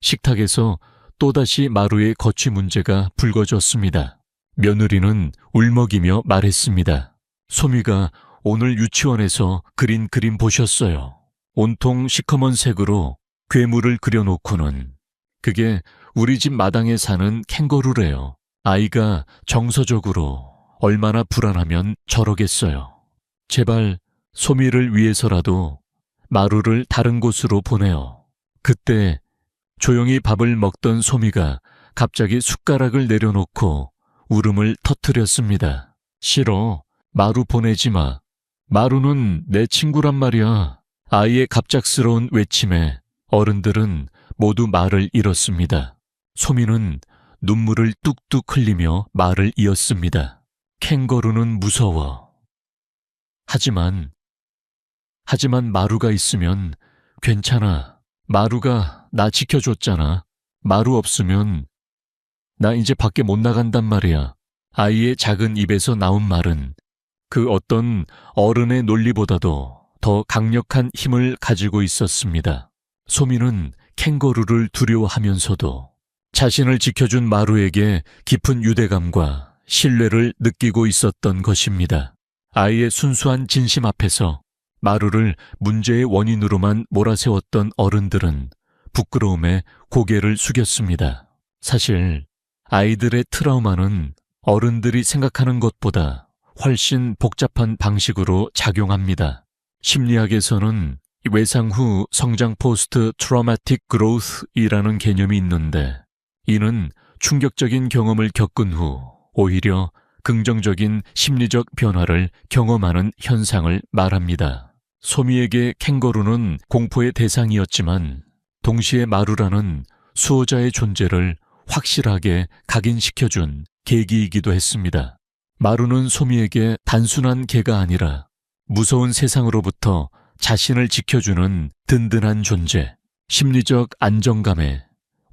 식탁에서 또다시 마루의 거취 문제가 불거졌습니다. 며느리는 울먹이며 말했습니다. 소미가 오늘 유치원에서 그린 그림 보셨어요. 온통 시커먼 색으로 괴물을 그려놓고는 그게 우리 집 마당에 사는 캥거루래요. 아이가 정서적으로 얼마나 불안하면 저러겠어요. 제발 소미를 위해서라도 마루를 다른 곳으로 보내요. 그때 조용히 밥을 먹던 소미가 갑자기 숟가락을 내려놓고 울음을 터뜨렸습니다. 싫어. 마루 보내지 마. 마루는 내 친구란 말이야. 아이의 갑작스러운 외침에 어른들은 모두 말을 잃었습니다. 소미는 눈물을 뚝뚝 흘리며 말을 이었습니다. 캥거루는 무서워. 하지만 마루가 있으면 괜찮아. 마루가 나 지켜줬잖아. 마루 없으면 나 이제 밖에 못 나간단 말이야. 아이의 작은 입에서 나온 말은 그 어떤 어른의 논리보다도 더 강력한 힘을 가지고 있었습니다. 소미는 캥거루를 두려워하면서도 자신을 지켜준 마루에게 깊은 유대감과 신뢰를 느끼고 있었던 것입니다. 아이의 순수한 진심 앞에서 마루를 문제의 원인으로만 몰아세웠던 어른들은 부끄러움에 고개를 숙였습니다. 사실 아이들의 트라우마는 어른들이 생각하는 것보다 훨씬 복잡한 방식으로 작용합니다. 심리학에서는 외상 후 성장 포스트 트라우마틱 그로우스이라는 개념이 있는데, 이는 충격적인 경험을 겪은 후 오히려 긍정적인 심리적 변화를 경험하는 현상을 말합니다. 소미에게 캥거루는 공포의 대상이었지만 동시에 마루라는 수호자의 존재를 확실하게 각인시켜준 계기이기도 했습니다. 마루는 소미에게 단순한 개가 아니라 무서운 세상으로부터 자신을 지켜주는 든든한 존재, 심리적 안정감의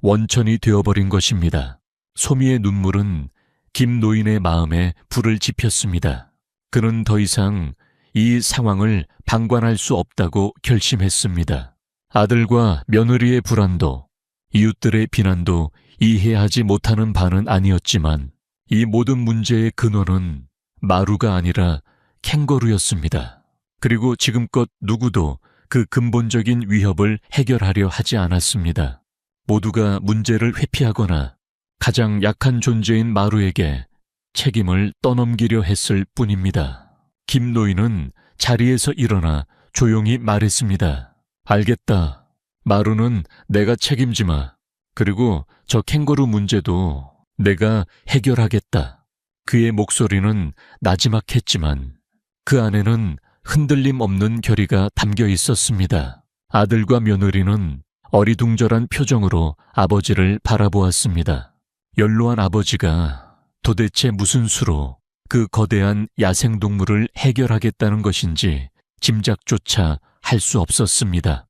원천이 되어버린 것입니다. 소미의 눈물은 김 노인의 마음에 불을 지폈습니다. 그는 더 이상 이 상황을 방관할 수 없다고 결심했습니다. 아들과 며느리의 불안도, 이웃들의 비난도 이해하지 못하는 바는 아니었지만 이 모든 문제의 근원은 마루가 아니라 캥거루였습니다. 그리고 지금껏 누구도 그 근본적인 위협을 해결하려 하지 않았습니다. 모두가 문제를 회피하거나 가장 약한 존재인 마루에게 책임을 떠넘기려 했을 뿐입니다. 김 노인은 자리에서 일어나 조용히 말했습니다. 알겠다. 마루는 내가 책임지마. 그리고 저 캥거루 문제도 내가 해결하겠다. 그의 목소리는 나지막했지만 그 안에는 흔들림 없는 결의가 담겨 있었습니다. 아들과 며느리는 어리둥절한 표정으로 아버지를 바라보았습니다. 연로한 아버지가 도대체 무슨 수로 그 거대한 야생동물을 해결하겠다는 것인지 짐작조차 할 수 없었습니다.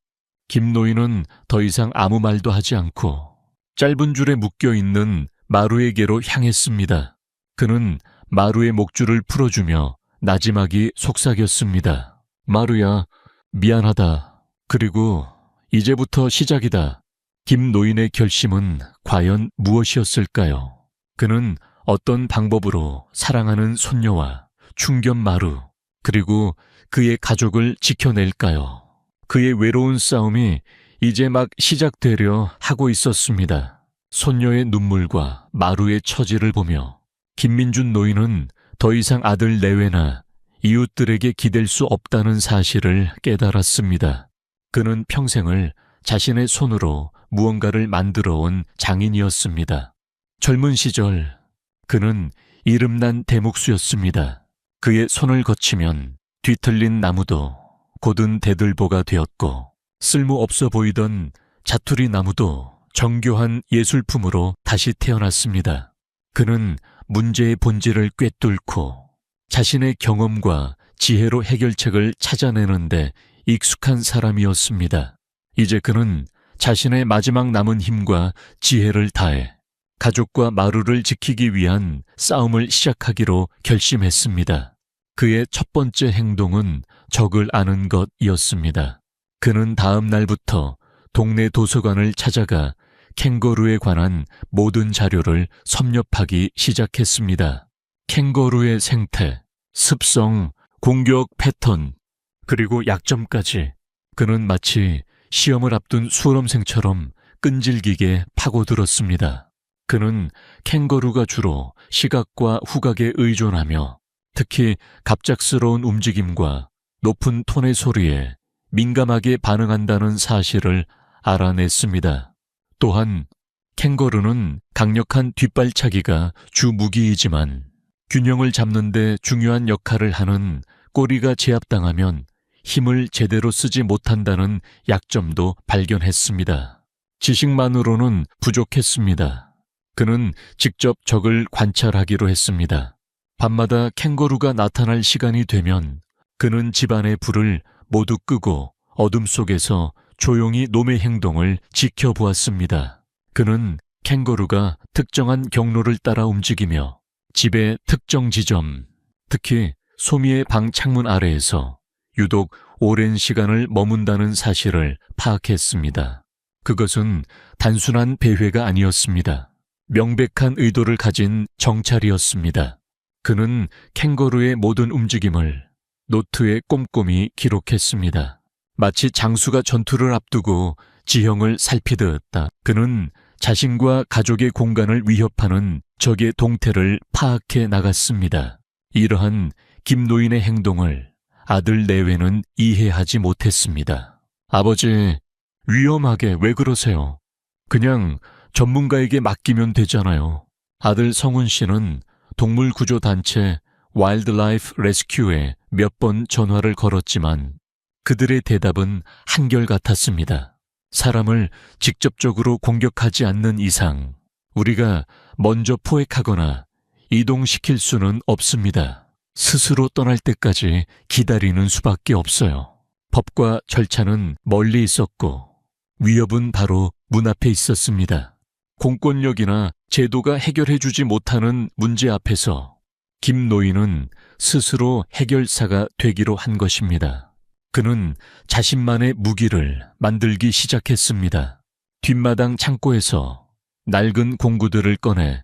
김 노인은 더 이상 아무 말도 하지 않고 짧은 줄에 묶여있는 마루에게로 향했습니다. 그는 마루의 목줄을 풀어주며 나지막이 속삭였습니다. 마루야, 미안하다. 그리고 이제부터 시작이다. 김 노인의 결심은 과연 무엇이었을까요? 그는 어떤 방법으로 사랑하는 손녀와 충견 마루, 그리고 그의 가족을 지켜낼까요? 그의 외로운 싸움이 이제 막 시작되려 하고 있었습니다. 손녀의 눈물과 마루의 처지를 보며 김민준 노인은 더 이상 아들 내외나 이웃들에게 기댈 수 없다는 사실을 깨달았습니다. 그는 평생을 자신의 손으로 무언가를 만들어 온 장인이었습니다. 젊은 시절 그는 이름난 대목수였습니다. 그의 손을 거치면 뒤틀린 나무도 곧은 대들보가 되었고 쓸모없어 보이던 자투리 나무도 정교한 예술품으로 다시 태어났습니다. 그는 문제의 본질을 꿰뚫고 자신의 경험과 지혜로 해결책을 찾아내는데 익숙한 사람이었습니다. 이제 그는 자신의 마지막 남은 힘과 지혜를 다해 가족과 마루를 지키기 위한 싸움을 시작하기로 결심했습니다. 그의 첫 번째 행동은 적을 아는 것이었습니다. 그는 다음 날부터 동네 도서관을 찾아가 캥거루에 관한 모든 자료를 섭렵하기 시작했습니다. 캥거루의 생태, 습성, 공격 패턴, 그리고 약점까지 그는 마치 시험을 앞둔 수험생처럼 끈질기게 파고들었습니다. 그는 캥거루가 주로 시각과 후각에 의존하며 특히 갑작스러운 움직임과 높은 톤의 소리에 민감하게 반응한다는 사실을 알아냈습니다. 또한 캥거루는 강력한 뒷발차기가 주 무기이지만 균형을 잡는 데 중요한 역할을 하는 꼬리가 제압당하면 힘을 제대로 쓰지 못한다는 약점도 발견했습니다. 지식만으로는 부족했습니다. 그는 직접 적을 관찰하기로 했습니다. 밤마다 캥거루가 나타날 시간이 되면 그는 집안의 불을 모두 끄고 어둠 속에서 조용히 놈의 행동을 지켜보았습니다. 그는 캥거루가 특정한 경로를 따라 움직이며 집의 특정 지점, 특히 소미의 방 창문 아래에서 유독 오랜 시간을 머문다는 사실을 파악했습니다. 그것은 단순한 배회가 아니었습니다. 명백한 의도를 가진 정찰이었습니다. 그는 캥거루의 모든 움직임을 노트에 꼼꼼히 기록했습니다. 마치 장수가 전투를 앞두고 지형을 살피듯 그는 자신과 가족의 공간을 위협하는 적의 동태를 파악해 나갔습니다. 이러한 김노인의 행동을 아들 내외는 이해하지 못했습니다. 아버지, 위험하게 왜 그러세요? 그냥 전문가에게 맡기면 되잖아요. 아들 성훈 씨는 동물구조단체 와일드라이프 레스큐에 몇 번 전화를 걸었지만 그들의 대답은 한결같았습니다. 사람을 직접적으로 공격하지 않는 이상 우리가 먼저 포획하거나 이동시킬 수는 없습니다. 스스로 떠날 때까지 기다리는 수밖에 없어요. 법과 절차는 멀리 있었고 위협은 바로 문 앞에 있었습니다. 공권력이나 제도가 해결해주지 못하는 문제 앞에서 김노인은 스스로 해결사가 되기로 한 것입니다. 그는 자신만의 무기를 만들기 시작했습니다. 뒷마당 창고에서 낡은 공구들을 꺼내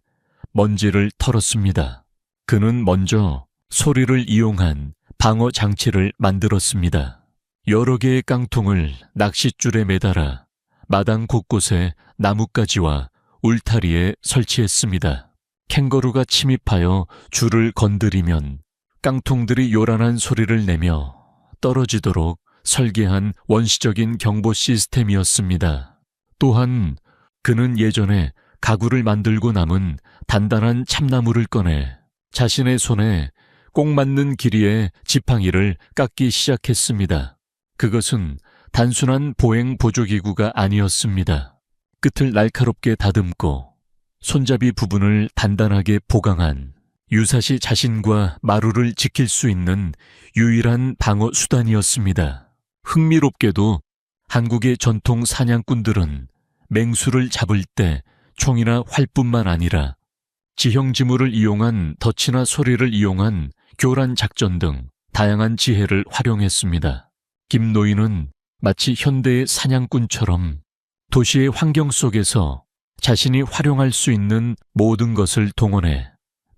먼지를 털었습니다. 그는 먼저 소리를 이용한 방어 장치를 만들었습니다. 여러 개의 깡통을 낚싯줄에 매달아 마당 곳곳에 나뭇가지와 울타리에 설치했습니다. 캥거루가 침입하여 줄을 건드리면 깡통들이 요란한 소리를 내며 떨어지도록 설계한 원시적인 경보 시스템이었습니다. 또한 그는 예전에 가구를 만들고 남은 단단한 참나무를 꺼내 자신의 손에 꼭 맞는 길이의 지팡이를 깎기 시작했습니다. 그것은 단순한 보행 보조기구가 아니었습니다. 끝을 날카롭게 다듬고 손잡이 부분을 단단하게 보강한 유사시 자신과 마루를 지킬 수 있는 유일한 방어 수단이었습니다. 흥미롭게도 한국의 전통 사냥꾼들은 맹수를 잡을 때 총이나 활뿐만 아니라 지형지물을 이용한 덫이나 소리를 이용한 교란 작전 등 다양한 지혜를 활용했습니다. 김노인은 마치 현대의 사냥꾼처럼 도시의 환경 속에서 자신이 활용할 수 있는 모든 것을 동원해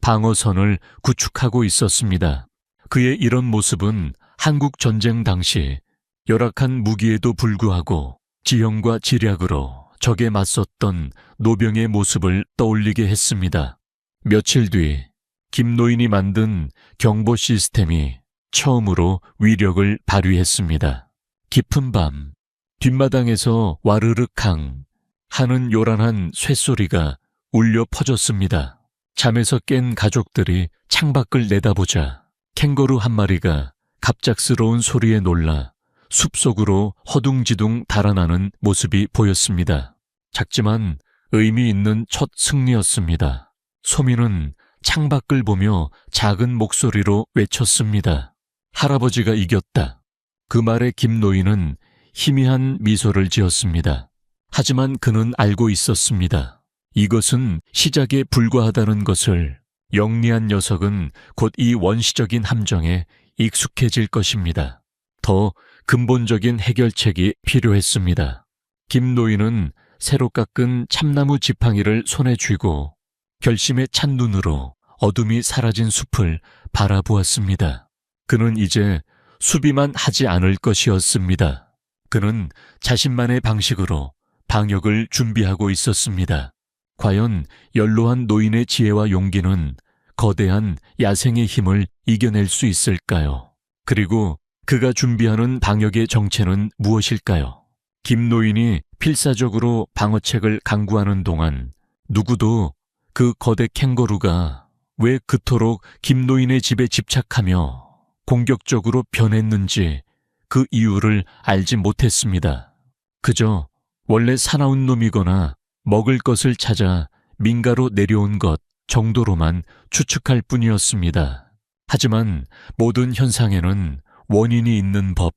방어선을 구축하고 있었습니다. 그의 이런 모습은 한국 전쟁 당시 열악한 무기에도 불구하고 지형과 지략으로 적에 맞섰던 노병의 모습을 떠올리게 했습니다. 며칠 뒤 김노인이 만든 경보 시스템이 처음으로 위력을 발휘했습니다. 깊은 밤 뒷마당에서 와르르캉 하는 요란한 쇠소리가 울려 퍼졌습니다. 잠에서 깬 가족들이 창밖을 내다보자 캥거루 한 마리가 갑작스러운 소리에 놀라 숲속으로 허둥지둥 달아나는 모습이 보였습니다. 작지만 의미 있는 첫 승리였습니다. 소미는 창밖을 보며 작은 목소리로 외쳤습니다. 할아버지가 이겼다. 그 말에 김노인은 희미한 미소를 지었습니다. 하지만 그는 알고 있었습니다. 이것은 시작에 불과하다는 것을. 영리한 녀석은 곧 이 원시적인 함정에 익숙해질 것입니다. 더 근본적인 해결책이 필요했습니다. 김노인은 새로 깎은 참나무 지팡이를 손에 쥐고 결심에 찬 눈으로 어둠이 사라진 숲을 바라보았습니다. 그는 이제 수비만 하지 않을 것이었습니다. 그는 자신만의 방식으로 방역을 준비하고 있었습니다. 과연 연로한 노인의 지혜와 용기는 거대한 야생의 힘을 이겨낼 수 있을까요? 그리고 그가 준비하는 방역의 정체는 무엇일까요? 김노인이 필사적으로 방어책을 강구하는 동안 누구도 그 거대 캥거루가 왜 그토록 김노인의 집에 집착하며 공격적으로 변했는지 그 이유를 알지 못했습니다. 그저 원래 사나운 놈이거나 먹을 것을 찾아 민가로 내려온 것 정도로만 추측할 뿐이었습니다. 하지만 모든 현상에는 원인이 있는 법.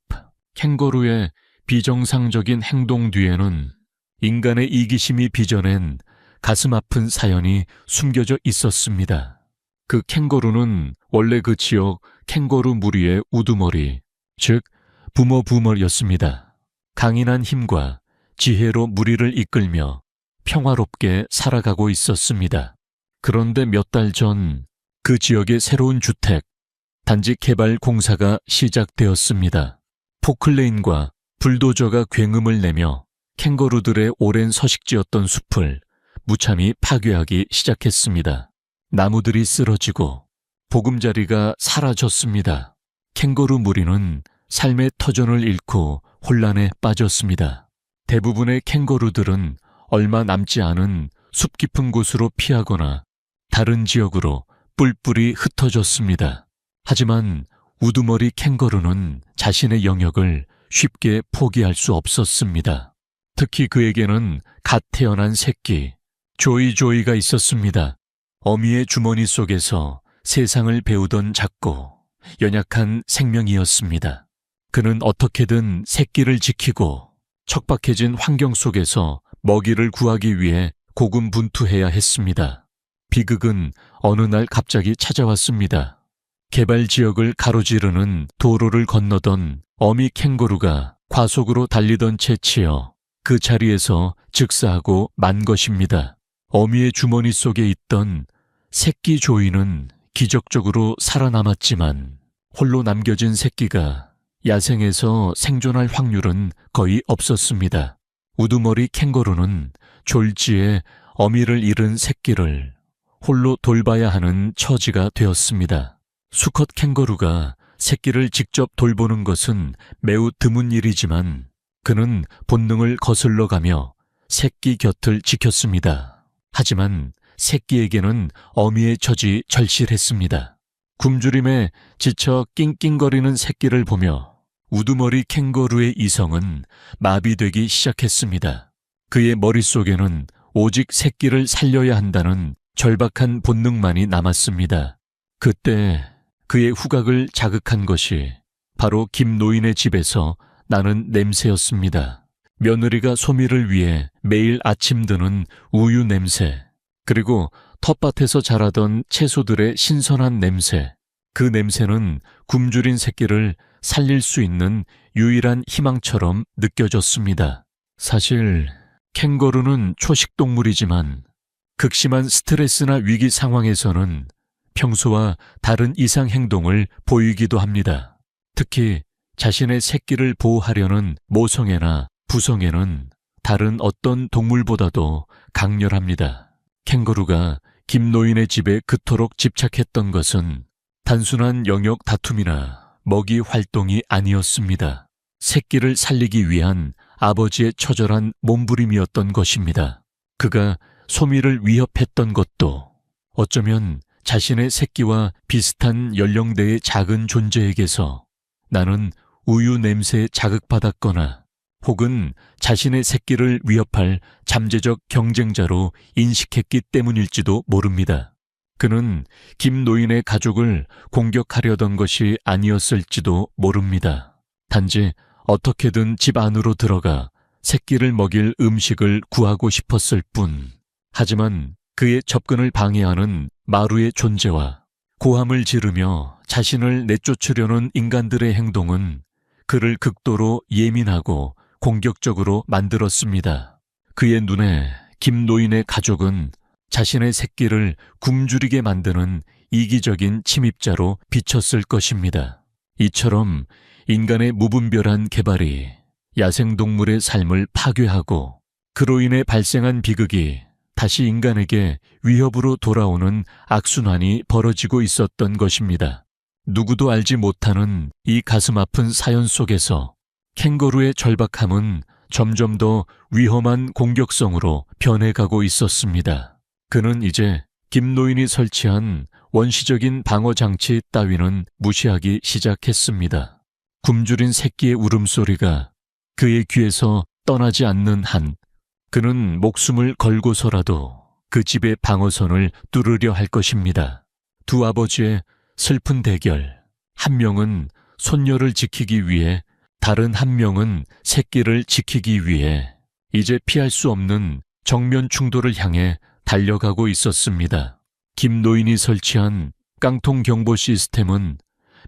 캥거루의 비정상적인 행동 뒤에는 인간의 이기심이 빚어낸 가슴 아픈 사연이 숨겨져 있었습니다. 그 캥거루는 원래 그 지역 캥거루 무리의 우두머리, 즉 부머부머였습니다. 강인한 힘과 지혜로 무리를 이끌며 평화롭게 살아가고 있었습니다. 그런데 몇 달 전 그 지역의 새로운 주택, 단지 개발 공사가 시작되었습니다. 포클레인과 불도저가 굉음을 내며 캥거루들의 오랜 서식지였던 숲을 무참히 파괴하기 시작했습니다. 나무들이 쓰러지고 보금자리가 사라졌습니다. 캥거루 무리는 삶의 터전을 잃고 혼란에 빠졌습니다. 대부분의 캥거루들은 얼마 남지 않은 숲 깊은 곳으로 피하거나 다른 지역으로 뿔뿔이 흩어졌습니다. 하지만 우두머리 캥거루는 자신의 영역을 쉽게 포기할 수 없었습니다. 특히 그에게는 갓 태어난 새끼, 조이조이가 있었습니다. 어미의 주머니 속에서 세상을 배우던 작고 연약한 생명이었습니다. 그는 어떻게든 새끼를 지키고 척박해진 환경 속에서 먹이를 구하기 위해 고군분투해야 했습니다. 비극은 어느 날 갑자기 찾아왔습니다. 개발 지역을 가로지르는 도로를 건너던 어미 캥거루가 과속으로 달리던 채 치여 그 자리에서 즉사하고 만 것입니다. 어미의 주머니 속에 있던 새끼 조이는 기적적으로 살아남았지만 홀로 남겨진 새끼가 야생에서 생존할 확률은 거의 없었습니다. 우두머리 캥거루는 졸지에 어미를 잃은 새끼를 홀로 돌봐야 하는 처지가 되었습니다. 수컷 캥거루가 새끼를 직접 돌보는 것은 매우 드문 일이지만 그는 본능을 거슬러 가며 새끼 곁을 지켰습니다. 하지만 새끼에게는 어미의 처지 절실했습니다. 굶주림에 지쳐 낑낑거리는 새끼를 보며 우두머리 캥거루의 이성은 마비되기 시작했습니다. 그의 머릿속에는 오직 새끼를 살려야 한다는 절박한 본능만이 남았습니다. 그때 그의 후각을 자극한 것이 바로 김노인의 집에서 나는 냄새였습니다. 며느리가 소미를 위해 매일 아침 드는 우유 냄새, 그리고 텃밭에서 자라던 채소들의 신선한 냄새. 그 냄새는 굶주린 새끼를 살릴 수 있는 유일한 희망처럼 느껴졌습니다. 사실 캥거루는 초식동물이지만 극심한 스트레스나 위기 상황에서는 평소와 다른 이상 행동을 보이기도 합니다. 특히 자신의 새끼를 보호하려는 모성애나 부성애는 다른 어떤 동물보다도 강렬합니다. 캥거루가 김노인의 집에 그토록 집착했던 것은 단순한 영역 다툼이나 먹이 활동이 아니었습니다. 새끼를 살리기 위한 아버지의 처절한 몸부림이었던 것입니다. 그가 소미를 위협했던 것도 어쩌면 자신의 새끼와 비슷한 연령대의 작은 존재에게서 나는 우유 냄새에 자극받았거나 혹은 자신의 새끼를 위협할 잠재적 경쟁자로 인식했기 때문일지도 모릅니다. 그는 김노인의 가족을 공격하려던 것이 아니었을지도 모릅니다. 단지 어떻게든 집 안으로 들어가 새끼를 먹일 음식을 구하고 싶었을 뿐. 하지만 그의 접근을 방해하는 마루의 존재와 고함을 지르며 자신을 내쫓으려는 인간들의 행동은 그를 극도로 예민하고 공격적으로 만들었습니다. 그의 눈에 김노인의 가족은 자신의 새끼를 굶주리게 만드는 이기적인 침입자로 비쳤을 것입니다. 이처럼 인간의 무분별한 개발이 야생동물의 삶을 파괴하고 그로 인해 발생한 비극이 다시 인간에게 위협으로 돌아오는 악순환이 벌어지고 있었던 것입니다. 누구도 알지 못하는 이 가슴 아픈 사연 속에서 캥거루의 절박함은 점점 더 위험한 공격성으로 변해가고 있었습니다. 그는 이제 김노인이 설치한 원시적인 방어장치 따위는 무시하기 시작했습니다. 굶주린 새끼의 울음소리가 그의 귀에서 떠나지 않는 한 그는 목숨을 걸고서라도 그 집의 방어선을 뚫으려 할 것입니다. 두 아버지의 슬픈 대결, 한 명은 손녀를 지키기 위해, 다른 한 명은 새끼를 지키기 위해 이제 피할 수 없는 정면 충돌을 향해 달려가고 있었습니다. 김 노인이 설치한 깡통 경보 시스템은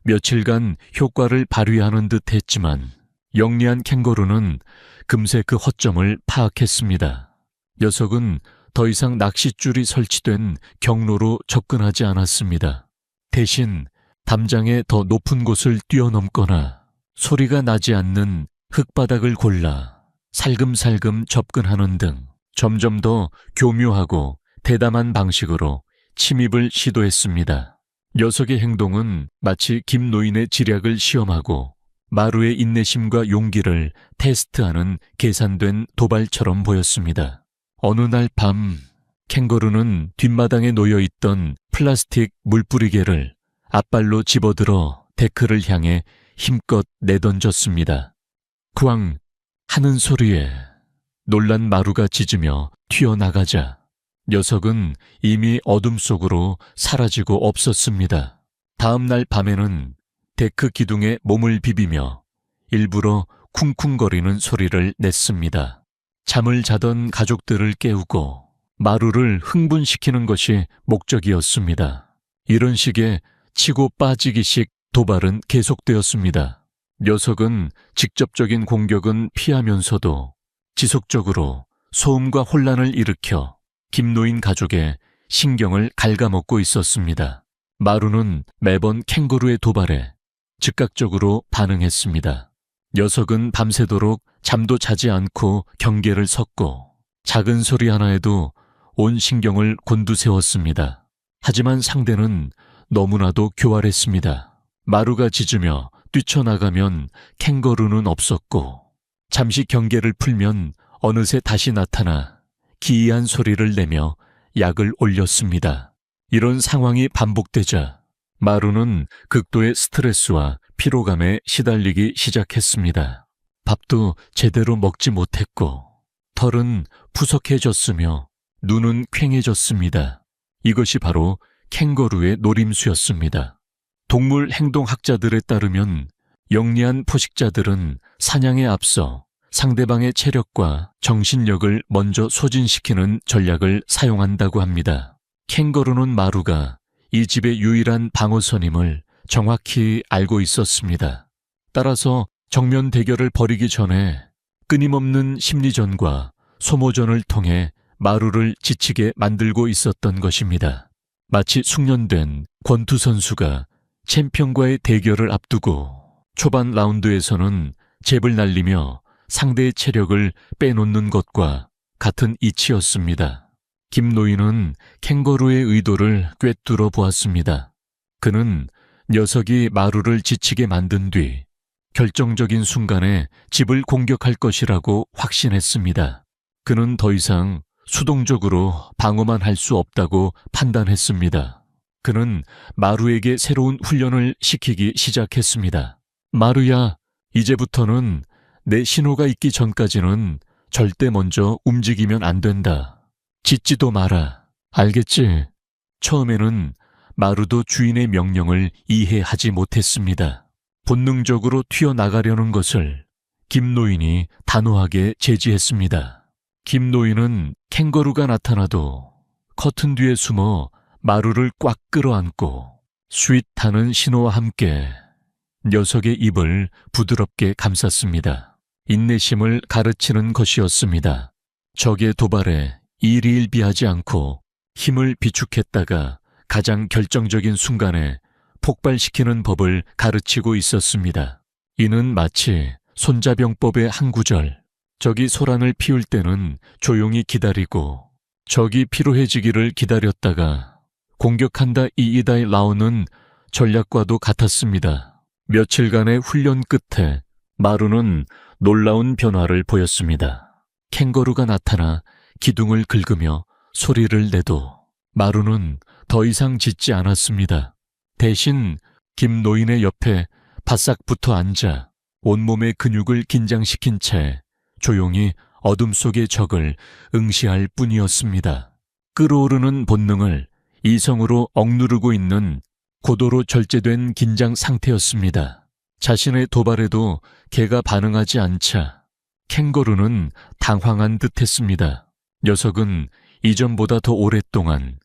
며칠간 효과를 발휘하는 듯 했지만 영리한 캥거루는 금세 그 허점을 파악했습니다. 녀석은 더 이상 낚싯줄이 설치된 경로로 접근하지 않았습니다. 대신 담장의 더 높은 곳을 뛰어넘거나 소리가 나지 않는 흙바닥을 골라 살금살금 접근하는 등 점점 더 교묘하고 대담한 방식으로 침입을 시도했습니다. 녀석의 행동은 마치 김 노인의 지략을 시험하고 마루의 인내심과 용기를 테스트하는 계산된 도발처럼 보였습니다. 어느 날 밤, 캥거루는 뒷마당에 놓여있던 플라스틱 물뿌리개를 앞발로 집어들어 데크를 향해 힘껏 내던졌습니다. 쿠앙 하는 소리에 놀란 마루가 짖으며 튀어나가자 녀석은 이미 어둠 속으로 사라지고 없었습니다. 다음 날 밤에는 데크 기둥에 몸을 비비며 일부러 쿵쿵거리는 소리를 냈습니다. 잠을 자던 가족들을 깨우고 마루를 흥분시키는 것이 목적이었습니다. 이런 식의 치고 빠지기식 도발은 계속되었습니다. 녀석은 직접적인 공격은 피하면서도 지속적으로 소음과 혼란을 일으켜 김노인 가족의 신경을 갉아먹고 있었습니다. 마루는 매번 캥거루의 도발에 즉각적으로 반응했습니다. 녀석은 밤새도록 잠도 자지 않고 경계를 섰고 작은 소리 하나에도 온 신경을 곤두세웠습니다. 하지만 상대는 너무나도 교활했습니다. 마루가 짖으며 뛰쳐나가면 캥거루는 없었고 잠시 경계를 풀면 어느새 다시 나타나 기이한 소리를 내며 약을 올렸습니다. 이런 상황이 반복되자 마루는 극도의 스트레스와 피로감에 시달리기 시작했습니다. 밥도 제대로 먹지 못했고 털은 푸석해졌으며 눈은 퀭해졌습니다. 이것이 바로 캥거루의 노림수였습니다. 동물 행동학자들에 따르면 영리한 포식자들은 사냥에 앞서 상대방의 체력과 정신력을 먼저 소진시키는 전략을 사용한다고 합니다. 캥거루는 마루가 이 집의 유일한 방어선임을 정확히 알고 있었습니다. 따라서 정면 대결을 벌이기 전에 끊임없는 심리전과 소모전을 통해 마루를 지치게 만들고 있었던 것입니다. 마치 숙련된 권투 선수가 챔피언과의 대결을 앞두고 초반 라운드에서는 잽을 날리며 상대의 체력을 빼놓는 것과 같은 이치였습니다. 김 노인은 캥거루의 의도를 꿰뚫어 보았습니다. 그는 녀석이 마루를 지치게 만든 뒤 결정적인 순간에 집을 공격할 것이라고 확신했습니다. 그는 더 이상 수동적으로 방어만 할 수 없다고 판단했습니다. 그는 마루에게 새로운 훈련을 시키기 시작했습니다. 마루야, 이제부터는 내 신호가 있기 전까지는 절대 먼저 움직이면 안 된다. 짖지도 마라. 알겠지? 처음에는 마루도 주인의 명령을 이해하지 못했습니다. 본능적으로 튀어나가려는 것을 김 노인이 단호하게 제지했습니다. 김 노인은 캥거루가 나타나도 커튼 뒤에 숨어 마루를 꽉 끌어안고 스윗하는 신호와 함께 녀석의 입을 부드럽게 감쌌습니다. 인내심을 가르치는 것이었습니다. 적의 도발에 일희일비하지 않고 힘을 비축했다가 가장 결정적인 순간에 폭발시키는 법을 가르치고 있었습니다. 이는 마치 손자병법의 한 구절, 적이 소란을 피울 때는 조용히 기다리고 적이 피로해지기를 기다렸다가 공격한다 이이다이 나오는 전략과도 같았습니다. 며칠간의 훈련 끝에 마루는 놀라운 변화를 보였습니다. 캥거루가 나타나 기둥을 긁으며 소리를 내도 마루는 더 이상 짖지 않았습니다. 대신 김 노인의 옆에 바싹 붙어 앉아 온몸의 근육을 긴장시킨 채 조용히 어둠 속의 적을 응시할 뿐이었습니다. 끓어오르는 본능을 이성으로 억누르고 있는 고도로 절제된 긴장 상태였습니다. 자신의 도발에도 개가 반응하지 않자 캥거루는 당황한 듯했습니다. 녀석은 이전보다 더 오랫동안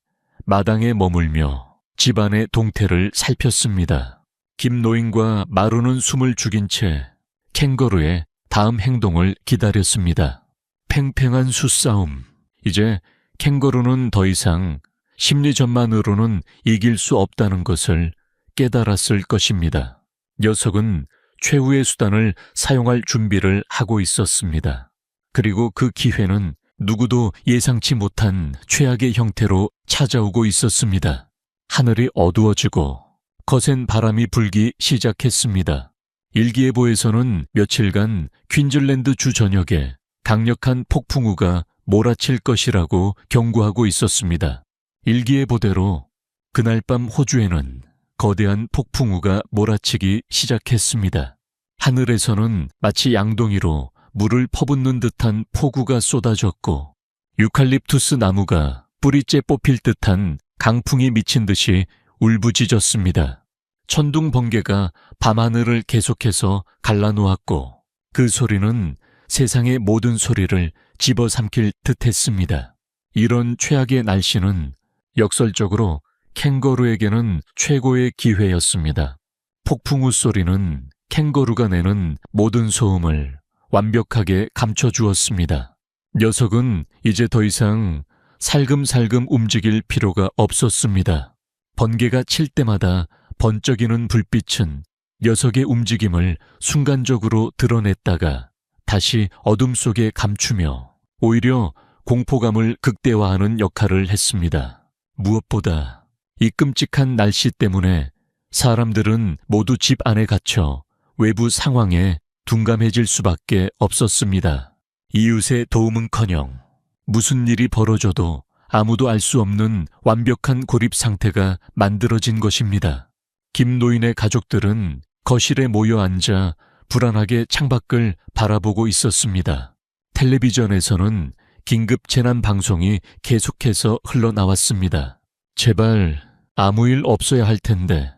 마당에 머물며 집안의 동태를 살폈습니다. 김노인과 마루는 숨을 죽인 채 캥거루의 다음 행동을 기다렸습니다. 팽팽한 수싸움. 이제 캥거루는 더 이상 심리전만으로는 이길 수 없다는 것을 깨달았을 것입니다. 녀석은 최후의 수단을 사용할 준비를 하고 있었습니다. 그리고 그 기회는 누구도 예상치 못한 최악의 형태로 찾아오고 있었습니다. 하늘이 어두워지고 거센 바람이 불기 시작했습니다. 일기예보에서는 며칠간 퀸즐랜드 주 전역에 강력한 폭풍우가 몰아칠 것이라고 경고하고 있었습니다. 일기예보대로 그날 밤 호주에는 거대한 폭풍우가 몰아치기 시작했습니다. 하늘에서는 마치 양동이로 물을 퍼붓는 듯한 폭우가 쏟아졌고 유칼립투스 나무가 뿌리째 뽑힐 듯한 강풍이 미친 듯이 울부짖었습니다. 천둥 번개가 밤하늘을 계속해서 갈라놓았고 그 소리는 세상의 모든 소리를 집어삼킬 듯했습니다. 이런 최악의 날씨는 역설적으로 캥거루에게는 최고의 기회였습니다. 폭풍우 소리는 캥거루가 내는 모든 소음을 완벽하게 감춰주었습니다. 녀석은 이제 더 이상 살금살금 움직일 필요가 없었습니다. 번개가 칠 때마다 번쩍이는 불빛은 녀석의 움직임을 순간적으로 드러냈다가 다시 어둠 속에 감추며 오히려 공포감을 극대화하는 역할을 했습니다. 무엇보다 이 끔찍한 날씨 때문에 사람들은 모두 집 안에 갇혀 외부 상황에 둔감해질 수밖에 없었습니다. 이웃의 도움은커녕 무슨 일이 벌어져도 아무도 알 수 없는 완벽한 고립 상태가 만들어진 것입니다. 김노인의 가족들은 거실에 모여 앉아 불안하게 창밖을 바라보고 있었습니다. 텔레비전에서는 긴급 재난 방송이 계속해서 흘러나왔습니다. 제발 아무 일 없어야 할 텐데.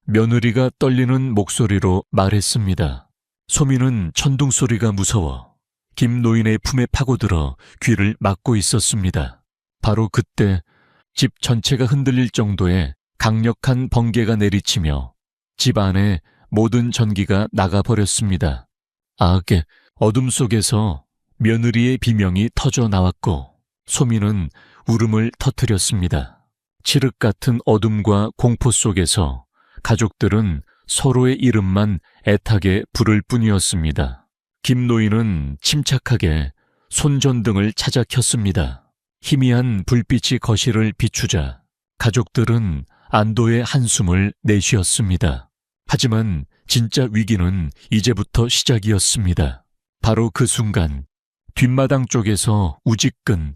며느리가 떨리는 목소리로 말했습니다. 소민은 천둥 소리가 무서워 김노인의 품에 파고들어 귀를 막고 있었습니다. 바로 그때 집 전체가 흔들릴 정도의 강력한 번개가 내리치며 집 안에 모든 전기가 나가버렸습니다. 아게 어둠 속에서 며느리의 비명이 터져 나왔고 소민은 울음을 터뜨렸습니다. 칠흑 같은 어둠과 공포 속에서 가족들은 서로의 이름만 애타게 부를 뿐이었습니다. 김노인은 침착하게 손전등을 찾아 켰습니다. 희미한 불빛이 거실을 비추자 가족들은 안도의 한숨을 내쉬었습니다. 하지만 진짜 위기는 이제부터 시작이었습니다. 바로 그 순간 뒷마당 쪽에서 우지끈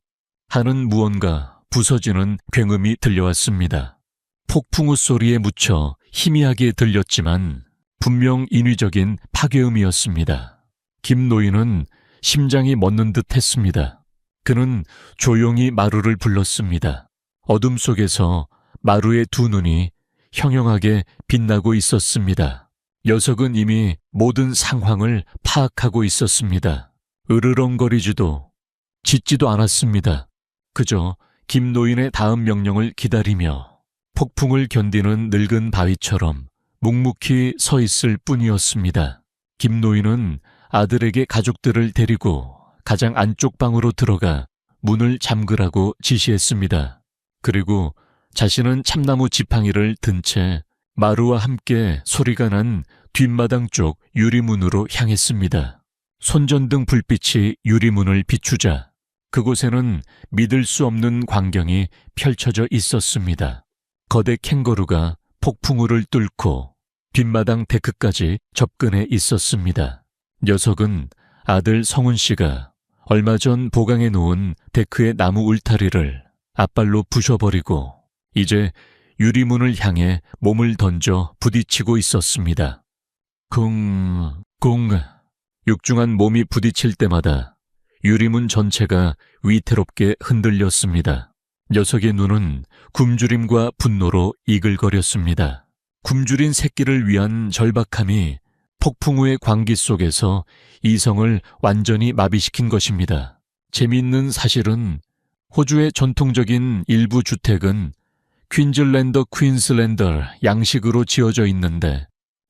하는 무언가 부서지는 굉음이 들려왔습니다. 폭풍우 소리에 묻혀 희미하게 들렸지만 분명 인위적인 파괴음이었습니다. 김노인은 심장이 멎는 듯 했습니다. 그는 조용히 마루를 불렀습니다. 어둠 속에서 마루의 두 눈이 형형하게 빛나고 있었습니다. 녀석은 이미 모든 상황을 파악하고 있었습니다. 으르렁거리지도 짖지도 않았습니다. 그저 김노인의 다음 명령을 기다리며 폭풍을 견디는 늙은 바위처럼 묵묵히 서 있을 뿐이었습니다. 김노인은 아들에게 가족들을 데리고 가장 안쪽 방으로 들어가 문을 잠그라고 지시했습니다. 그리고 자신은 참나무 지팡이를 든 채 마루와 함께 소리가 난 뒷마당 쪽 유리문으로 향했습니다. 손전등 불빛이 유리문을 비추자 그곳에는 믿을 수 없는 광경이 펼쳐져 있었습니다. 거대 캥거루가 폭풍우를 뚫고 뒷마당 데크까지 접근해 있었습니다. 녀석은 아들 성훈 씨가 얼마 전 보강해 놓은 데크의 나무 울타리를 앞발로 부셔버리고 이제 유리문을 향해 몸을 던져 부딪히고 있었습니다. 쿵, 쿵. 육중한 몸이 부딪힐 때마다 유리문 전체가 위태롭게 흔들렸습니다. 녀석의 눈은 굶주림과 분노로 이글거렸습니다. 굶주린 새끼를 위한 절박함이 폭풍우의 광기 속에서 이성을 완전히 마비시킨 것입니다. 재미있는 사실은 호주의 전통적인 일부 주택은 퀸즐랜더 퀸슬랜더 양식으로 지어져 있는데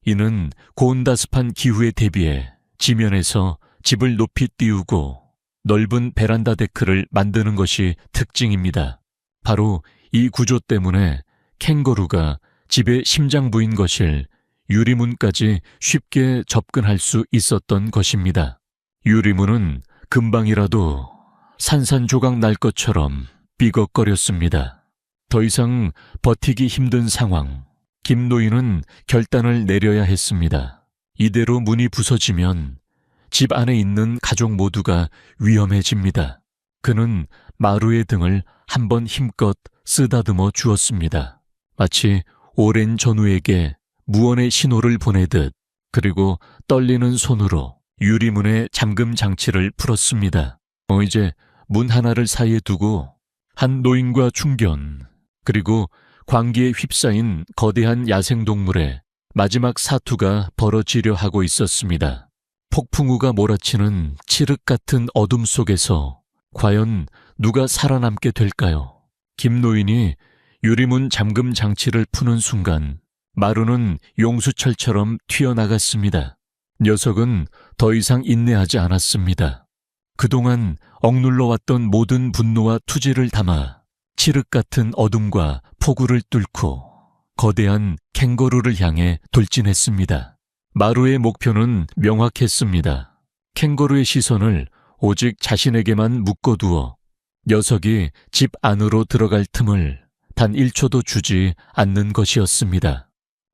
이는 고온다습한 기후에 대비해 지면에서 집을 높이 띄우고 넓은 베란다 데크를 만드는 것이 특징입니다. 바로 이 구조 때문에 캥거루가 집의 심장부인 것일 유리문까지 쉽게 접근할 수 있었던 것입니다. 유리문은 금방이라도 산산조각 날 것처럼 삐걱거렸습니다. 더 이상 버티기 힘든 상황. 김노인은 결단을 내려야 했습니다. 이대로 문이 부서지면 집 안에 있는 가족 모두가 위험해집니다. 그는 마루의 등을 한번 힘껏 쓰다듬어 주었습니다. 마치 오랜 전우에게 무언의 신호를 보내듯. 그리고 떨리는 손으로 유리문의 잠금 장치를 풀었습니다. 이제 문 하나를 사이에 두고 한 노인과 중견, 그리고 광기에 휩싸인 거대한 야생동물의 마지막 사투가 벌어지려 하고 있었습니다. 폭풍우가 몰아치는 칠흑 같은 어둠 속에서 과연 누가 살아남게 될까요? 김노인이 유리문 잠금 장치를 푸는 순간 마루는 용수철처럼 튀어나갔습니다. 녀석은 더 이상 인내하지 않았습니다. 그동안 억눌러왔던 모든 분노와 투지를 담아 칠흑 같은 어둠과 폭우를 뚫고 거대한 캥거루를 향해 돌진했습니다. 마루의 목표는 명확했습니다. 캥거루의 시선을 오직 자신에게만 묶어두어 녀석이 집 안으로 들어갈 틈을 단 1초도 주지 않는 것이었습니다.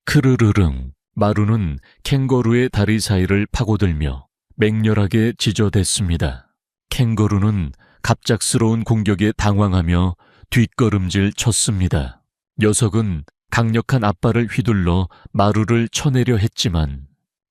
크르르릉, 마루는 캥거루의 다리 사이를 파고들며 맹렬하게 지저댔습니다. 캥거루는 갑작스러운 공격에 당황하며 뒷걸음질 쳤습니다. 녀석은 강력한 앞발을 휘둘러 마루를 쳐내려 했지만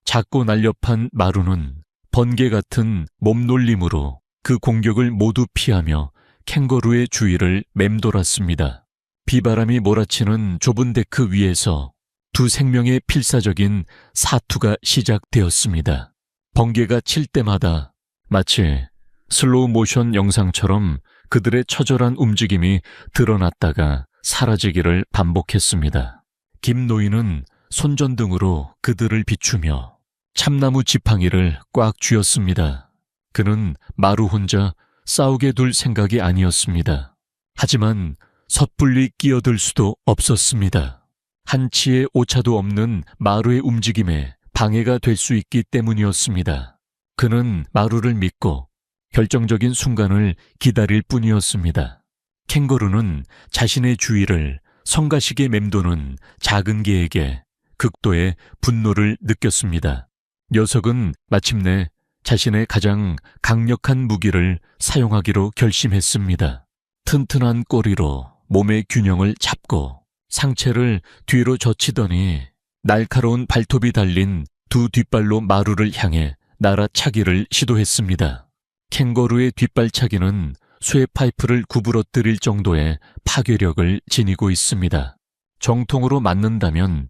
작고 날렵한 마루는 번개 같은 몸놀림으로 그 공격을 모두 피하며 캥거루의 주위를 맴돌았습니다. 비바람이 몰아치는 좁은 데크 위에서 두 생명의 필사적인 사투가 시작되었습니다. 번개가 칠 때마다 마치 슬로우 모션 영상처럼 그들의 처절한 움직임이 드러났다가 사라지기를 반복했습니다. 김노인은 손전등으로 그들을 비추며 참나무 지팡이를 꽉 쥐었습니다. 그는 마루 혼자 싸우게 둘 생각이 아니었습니다. 하지만 섣불리 끼어들 수도 없었습니다. 한치의 오차도 없는 마루의 움직임에 방해가 될 수 있기 때문이었습니다. 그는 마루를 믿고 결정적인 순간을 기다릴 뿐이었습니다. 캥거루는 자신의 주위를 성가시게 맴도는 작은 개에게 극도의 분노를 느꼈습니다. 녀석은 마침내 자신의 가장 강력한 무기를 사용하기로 결심했습니다. 튼튼한 꼬리로 몸의 균형을 잡고 상체를 뒤로 젖히더니 날카로운 발톱이 달린 두 뒷발로 마루를 향해 날아차기를 시도했습니다. 캥거루의 뒷발차기는 쇠파이프를 구부러뜨릴 정도의 파괴력을 지니고 있습니다. 정통으로 맞는다면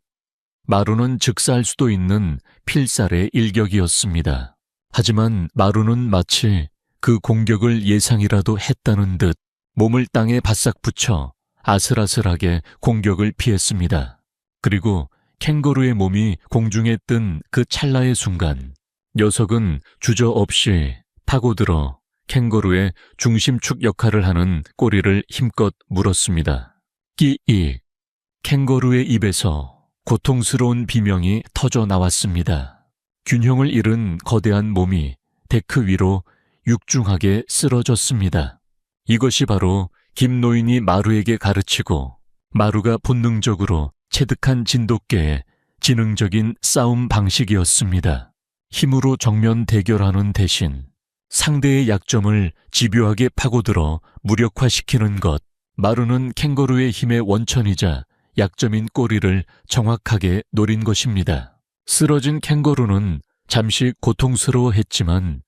마루는 즉사할 수도 있는 필살의 일격이었습니다. 하지만 마루는 마치 그 공격을 예상이라도 했다는 듯 몸을 땅에 바싹 붙여 아슬아슬하게 공격을 피했습니다. 그리고 캥거루의 몸이 공중에 뜬 그 찰나의 순간 녀석은 주저없이 파고들어 캥거루의 중심축 역할을 하는 꼬리를 힘껏 물었습니다. 끼익! 캥거루의 입에서 고통스러운 비명이 터져 나왔습니다. 균형을 잃은 거대한 몸이 데크 위로 육중하게 쓰러졌습니다. 이것이 바로 김노인이 마루에게 가르치고 마루가 본능적으로 체득한 진돗개의 지능적인 싸움 방식이었습니다. 힘으로 정면 대결하는 대신 상대의 약점을 집요하게 파고들어 무력화시키는 것. 마루는 캥거루의 힘의 원천이자 약점인 꼬리를 정확하게 노린 것입니다. 쓰러진 캥거루는 잠시 고통스러워했지만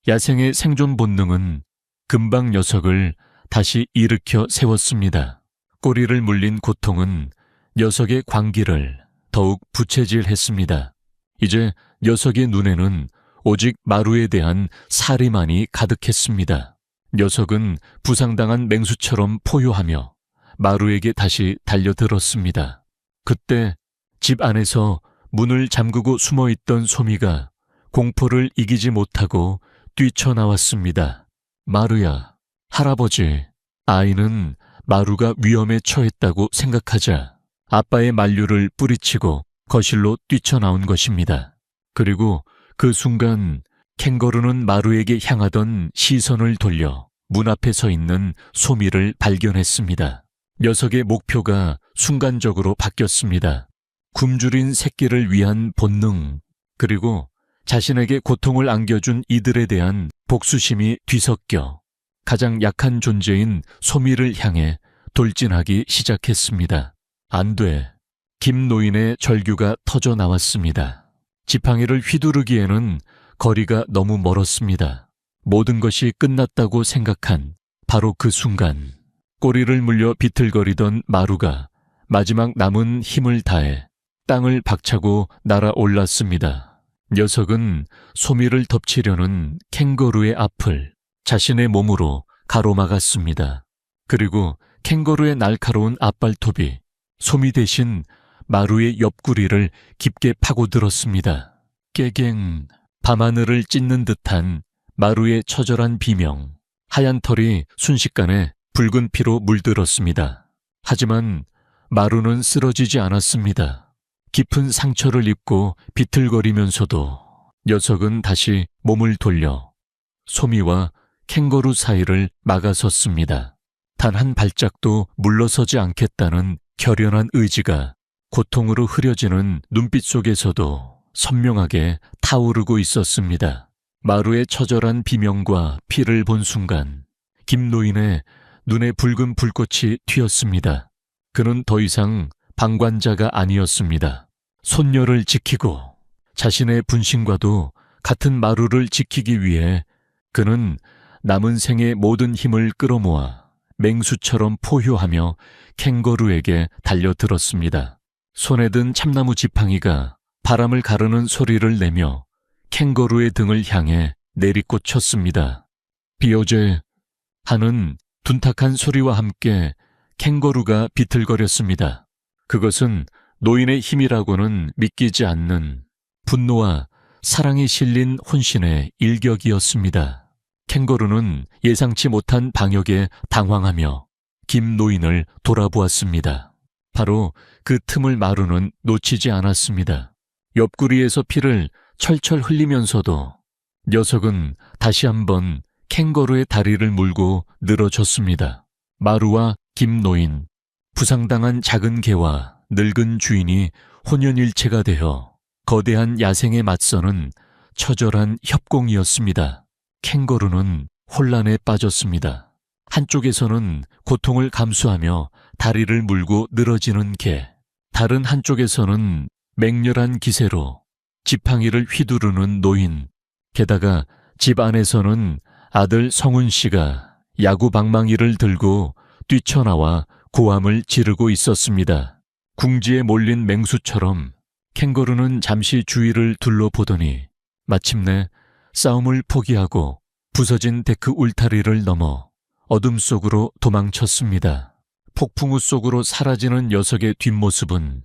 야생의 생존 본능은 금방 녀석을 다시 일으켜 세웠습니다. 꼬리를 물린 고통은 녀석의 광기를 더욱 부채질했습니다. 이제 녀석의 눈에는 오직 마루에 대한 살이만이 가득했습니다. 녀석은 부상당한 맹수처럼 포효하며 마루에게 다시 달려들었습니다. 그때 집 안에서 문을 잠그고 숨어있던 소미가 공포를 이기지 못하고 뛰쳐나왔습니다. 마루야, 할아버지. 아이는 마루가 위험에 처했다고 생각하자 아빠의 만류를 뿌리치고 거실로 뛰쳐나온 것입니다. 그리고 그 순간 캥거루는 마루에게 향하던 시선을 돌려 문 앞에 서 있는 소미를 발견했습니다. 녀석의 목표가 순간적으로 바뀌었습니다. 굶주린 새끼를 위한 본능, 그리고 자신에게 고통을 안겨준 이들에 대한 복수심이 뒤섞여 가장 약한 존재인 소미를 향해 돌진하기 시작했습니다. 안 돼. 김노인의 절규가 터져 나왔습니다. 지팡이를 휘두르기에는 거리가 너무 멀었습니다. 모든 것이 끝났다고 생각한 바로 그 순간, 꼬리를 물려 비틀거리던 마루가 마지막 남은 힘을 다해 땅을 박차고 날아올랐습니다. 녀석은 소미를 덮치려는 캥거루의 앞을 자신의 몸으로 가로막았습니다. 그리고 캥거루의 날카로운 앞발톱이 소미 대신 마루의 옆구리를 깊게 파고들었습니다. 깨갱, 밤하늘을 찢는 듯한 마루의 처절한 비명, 하얀 털이 순식간에 붉은 피로 물들었습니다. 하지만 마루는 쓰러지지 않았습니다. 깊은 상처를 입고 비틀거리면서도 녀석은 다시 몸을 돌려 소미와 캥거루 사이를 막아섰습니다. 단 한 발짝도 물러서지 않겠다는 결연한 의지가 고통으로 흐려지는 눈빛 속에서도 선명하게 타오르고 있었습니다. 마루의 처절한 비명과 피를 본 순간 김노인의 눈에 붉은 불꽃이 튀었습니다. 그는 더 이상 방관자가 아니었습니다. 손녀를 지키고 자신의 분신과도 같은 마루를 지키기 위해 그는 남은 생의 모든 힘을 끌어모아 맹수처럼 포효하며 캥거루에게 달려들었습니다. 손에 든 참나무 지팡이가 바람을 가르는 소리를 내며 캥거루의 등을 향해 내리꽂혔습니다. 비오제 하는 둔탁한 소리와 함께 캥거루가 비틀거렸습니다. 그것은 노인의 힘이라고는 믿기지 않는 분노와 사랑이 실린 혼신의 일격이었습니다. 캥거루는 예상치 못한 방역에 당황하며 김노인을 돌아보았습니다. 바로 그 틈을 마루는 놓치지 않았습니다. 옆구리에서 피를 철철 흘리면서도 녀석은 다시 한번 캥거루의 다리를 물고 늘어졌습니다. 마루와 김노인, 부상당한 작은 개와 늙은 주인이 혼연일체가 되어 거대한 야생에 맞서는 처절한 협공이었습니다. 캥거루는 혼란에 빠졌습니다. 한쪽에서는 고통을 감수하며 다리를 물고 늘어지는 개, 다른 한쪽에서는 맹렬한 기세로 지팡이를 휘두르는 노인, 게다가 집 안에서는 아들 성훈 씨가 야구 방망이를 들고 뛰쳐나와 고함을 지르고 있었습니다. 궁지에 몰린 맹수처럼 캥거루는 잠시 주위를 둘러보더니 마침내 싸움을 포기하고 부서진 데크 울타리를 넘어 어둠 속으로 도망쳤습니다. 폭풍우 속으로 사라지는 녀석의 뒷모습은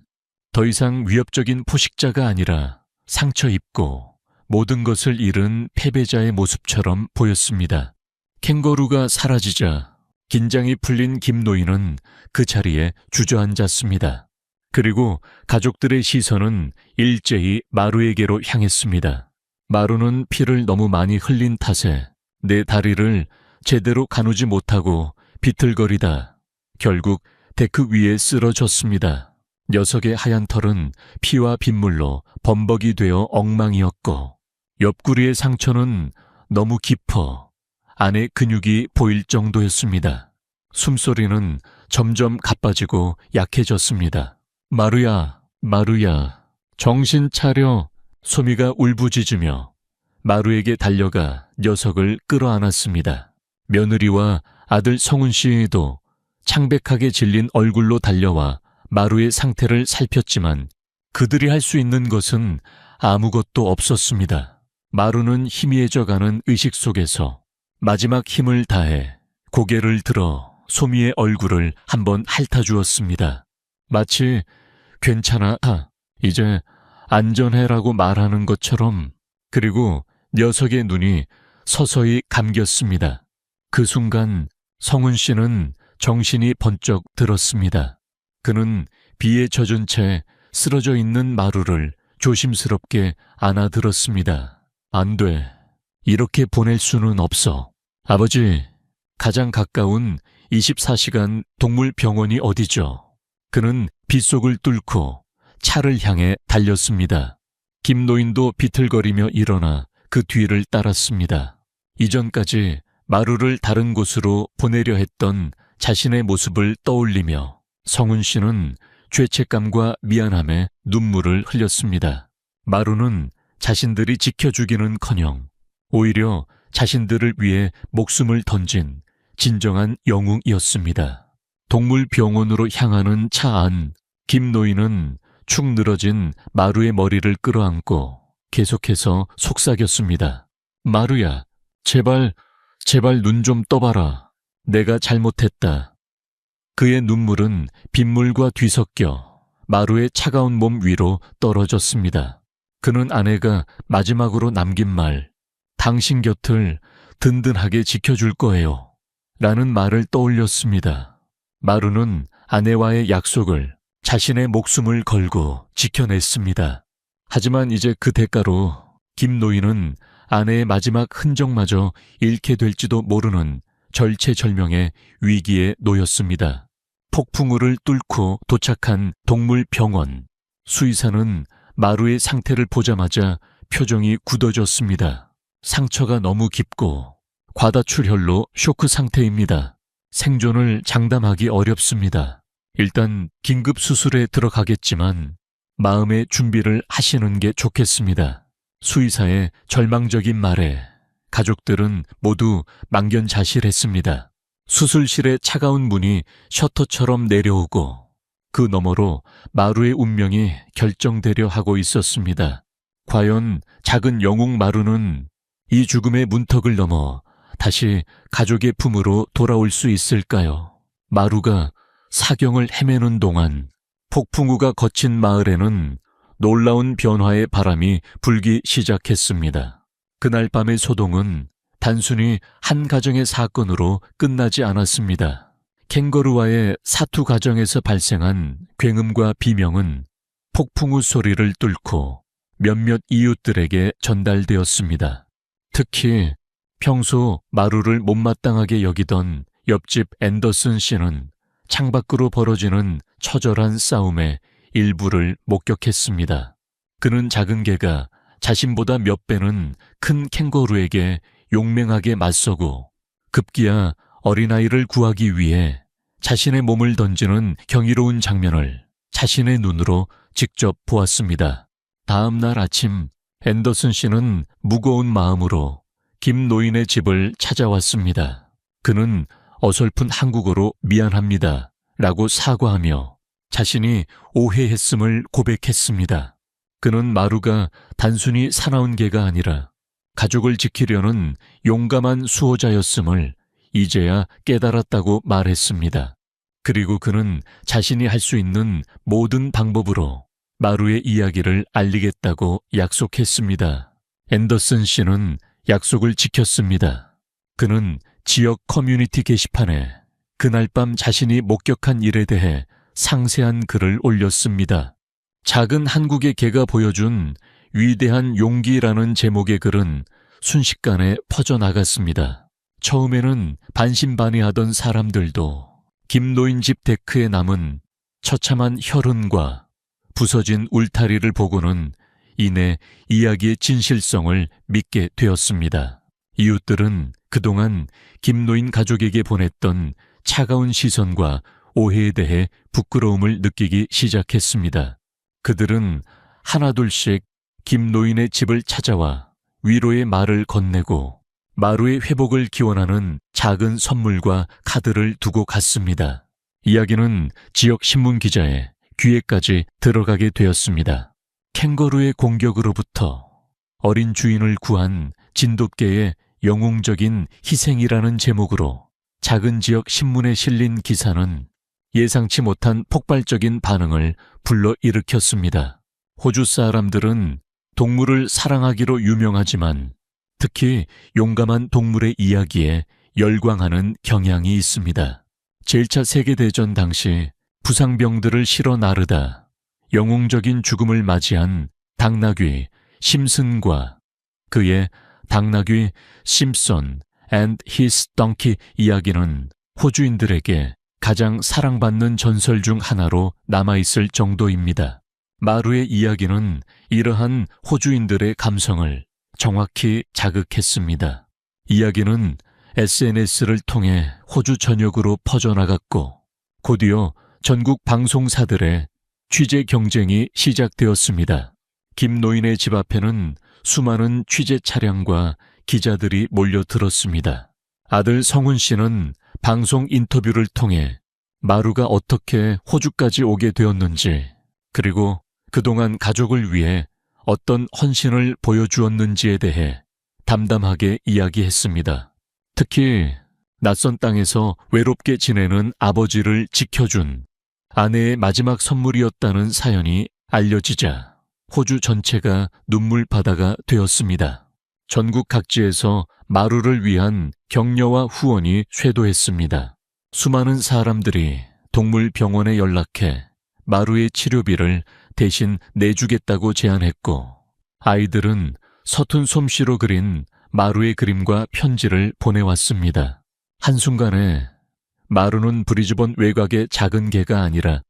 더 이상 위협적인 포식자가 아니라 상처 입고 모든 것을 잃은 패배자의 모습처럼 보였습니다. 캥거루가 사라지자 긴장이 풀린 김노인은 그 자리에 주저앉았습니다. 그리고 가족들의 시선은 일제히 마루에게로 향했습니다. 마루는 피를 너무 많이 흘린 탓에 내 다리를 제대로 가누지 못하고 비틀거리다 결국 데크 위에 쓰러졌습니다. 녀석의 하얀 털은 피와 빗물로 범벅이 되어 엉망이었고 옆구리의 상처는 너무 깊어 안에 근육이 보일 정도였습니다. 숨소리는 점점 가빠지고 약해졌습니다. 마루야, 마루야, 정신 차려. 소미가 울부짖으며 마루에게 달려가 녀석을 끌어안았습니다. 며느리와 아들 성훈 씨도 창백하게 질린 얼굴로 달려와 마루의 상태를 살폈지만 그들이 할 수 있는 것은 아무것도 없었습니다. 마루는 희미해져가는 의식 속에서 마지막 힘을 다해 고개를 들어 소미의 얼굴을 한번 핥아주었습니다. 마치 괜찮아, 이제 안전해라고 말하는 것처럼. 그리고 녀석의 눈이 서서히 감겼습니다. 그 순간 성훈 씨는 정신이 번쩍 들었습니다. 그는 비에 젖은 채 쓰러져 있는 마루를 조심스럽게 안아들었습니다. 안 돼. 이렇게 보낼 수는 없어. 아버지, 가장 가까운 24시간 동물병원이 어디죠? 그는 빗속을 뚫고 차를 향해 달렸습니다. 김노인도 비틀거리며 일어나 그 뒤를 따랐습니다. 이전까지 마루를 다른 곳으로 보내려 했던 자신의 모습을 떠올리며 성훈 씨는 죄책감과 미안함에 눈물을 흘렸습니다. 마루는 자신들이 지켜주기는커녕 오히려 자신들을 위해 목숨을 던진 진정한 영웅이었습니다. 동물병원으로 향하는 차 안, 김노인은 축 늘어진 마루의 머리를 끌어안고 계속해서 속삭였습니다. 마루야, 제발 눈 좀 떠봐라. 내가 잘못했다. 그의 눈물은 빗물과 뒤섞여 마루의 차가운 몸 위로 떨어졌습니다. 그는 아내가 마지막으로 남긴 말, 당신 곁을 든든하게 지켜줄 거예요. 라는 말을 떠올렸습니다. 마루는 아내와의 약속을 자신의 목숨을 걸고 지켜냈습니다. 하지만 이제 그 대가로 김노인은 아내의 마지막 흔적마저 잃게 될지도 모르는 절체절명의 위기에 놓였습니다. 폭풍우를 뚫고 도착한 동물병원. 수의사는 마루의 상태를 보자마자 표정이 굳어졌습니다. 상처가 너무 깊고 과다출혈로 쇼크 상태입니다. 생존을 장담하기 어렵습니다. 일단 긴급 수술에 들어가겠지만 마음의 준비를 하시는 게 좋겠습니다. 수의사의 절망적인 말에 가족들은 모두 망견자실했습니다. 수술실의 차가운 문이 셔터처럼 내려오고 그 너머로 마루의 운명이 결정되려 하고 있었습니다. 과연 작은 영웅 마루는 이 죽음의 문턱을 넘어 다시 가족의 품으로 돌아올 수 있을까요? 마루가 사경을 헤매는 동안 폭풍우가 거친 마을에는 놀라운 변화의 바람이 불기 시작했습니다. 그날 밤의 소동은 단순히 한 가정의 사건으로 끝나지 않았습니다. 캥거루와의 사투 가정에서 발생한 굉음과 비명은 폭풍우 소리를 뚫고 몇몇 이웃들에게 전달되었습니다. 특히 평소 마루를 못마땅하게 여기던 옆집 앤더슨 씨는 창밖으로 벌어지는 처절한 싸움의 일부를 목격했습니다. 그는 작은 개가 자신보다 몇 배는 큰 캥거루에게 용맹하게 맞서고 급기야 어린아이를 구하기 위해 자신의 몸을 던지는 경이로운 장면을 자신의 눈으로 직접 보았습니다. 다음 날 아침 앤더슨 씨는 무거운 마음으로 김 노인의 집을 찾아왔습니다. 그는 어설픈 한국어로 미안합니다 라고 사과하며 자신이 오해했음을 고백했습니다. 그는 마루가 단순히 사나운 개가 아니라 가족을 지키려는 용감한 수호자였음을 이제야 깨달았다고 말했습니다. 그리고 그는 자신이 할 수 있는 모든 방법으로 마루의 이야기를 알리겠다고 약속했습니다. 앤더슨 씨는 약속을 지켰습니다. 그는 지역 커뮤니티 게시판에 그날 밤 자신이 목격한 일에 대해 상세한 글을 올렸습니다. 작은 한국의 개가 보여준 위대한 용기라는 제목의 글은 순식간에 퍼져나갔습니다. 처음에는 반신반의하던 사람들도 김노인 집 데크에 남은 처참한 혈흔과 부서진 울타리를 보고는 이내 이야기의 진실성을 믿게 되었습니다. 이웃들은 그동안 김노인 가족에게 보냈던 차가운 시선과 오해에 대해 부끄러움을 느끼기 시작했습니다. 그들은 하나둘씩 김노인의 집을 찾아와 위로의 말을 건네고 마루의 회복을 기원하는 작은 선물과 카드를 두고 갔습니다. 이야기는 지역 신문 기자의 귀에까지 들어가게 되었습니다. 캥거루의 공격으로부터 어린 주인을 구한 진돗개의 영웅적인 희생이라는 제목으로 작은 지역 신문에 실린 기사는 예상치 못한 폭발적인 반응을 불러일으켰습니다. 호주 사람들은 동물을 사랑하기로 유명하지만 특히 용감한 동물의 이야기에 열광하는 경향이 있습니다. 제1차 세계대전 당시 부상병들을 실어 나르다 영웅적인 죽음을 맞이한 당나귀 심슨과 그의 당나귀 심슨 and his donkey 이야기는 호주인들에게 가장 사랑받는 전설 중 하나로 남아있을 정도입니다. 마루의 이야기는 이러한 호주인들의 감성을 정확히 자극했습니다. 이야기는 SNS를 통해 호주 전역으로 퍼져나갔고 곧이어 전국 방송사들의 취재 경쟁이 시작되었습니다. 김 노인의 집 앞에는 수많은 취재 차량과 기자들이 몰려들었습니다. 아들 성훈 씨는 방송 인터뷰를 통해 마루가 어떻게 호주까지 오게 되었는지 그리고 그동안 가족을 위해 어떤 헌신을 보여주었는지에 대해 담담하게 이야기했습니다. 특히 낯선 땅에서 외롭게 지내는 아버지를 지켜준 아내의 마지막 선물이었다는 사연이 알려지자 호주 전체가 눈물바다가 되었습니다. 전국 각지에서 마루를 위한 격려와 후원이 쇄도했습니다. 수많은 사람들이 동물병원에 연락해 마루의 치료비를 대신 내주겠다고 제안했고 아이들은 서툰 솜씨로 그린 마루의 그림과 편지를 보내왔습니다. 한순간에 마루는 브리즈번 외곽의 작은 개가 아니라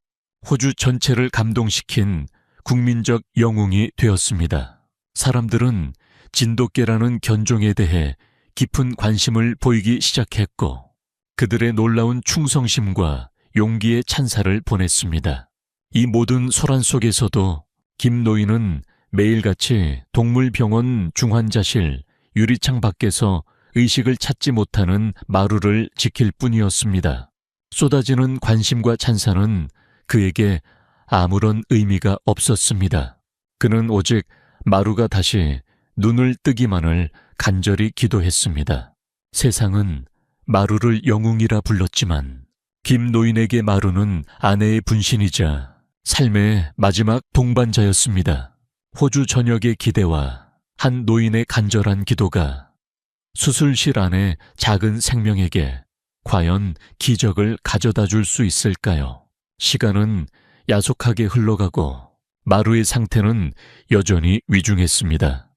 호주 전체를 감동시킨 국민적 영웅이 되었습니다. 사람들은 진돗개라는 견종에 대해 깊은 관심을 보이기 시작했고 그들의 놀라운 충성심과 용기의 찬사를 보냈습니다. 이 모든 소란 속에서도 김 노인은 매일같이 동물병원 중환자실 유리창 밖에서 의식을 찾지 못하는 마루를 지킬 뿐이었습니다. 쏟아지는 관심과 찬사는 그에게 아무런 의미가 없었습니다. 그는 오직 마루가 다시 눈을 뜨기만을 간절히 기도했습니다. 세상은 마루를 영웅이라 불렀지만 김 노인에게 마루는 아내의 분신이자 삶의 마지막 동반자였습니다. 호주 전역의 기대와 한 노인의 간절한 기도가 수술실 안의 작은 생명에게 과연 기적을 가져다 줄 수 있을까요? 시간은 야속하게 흘러가고 마루의 상태는 여전히 위중했습니다.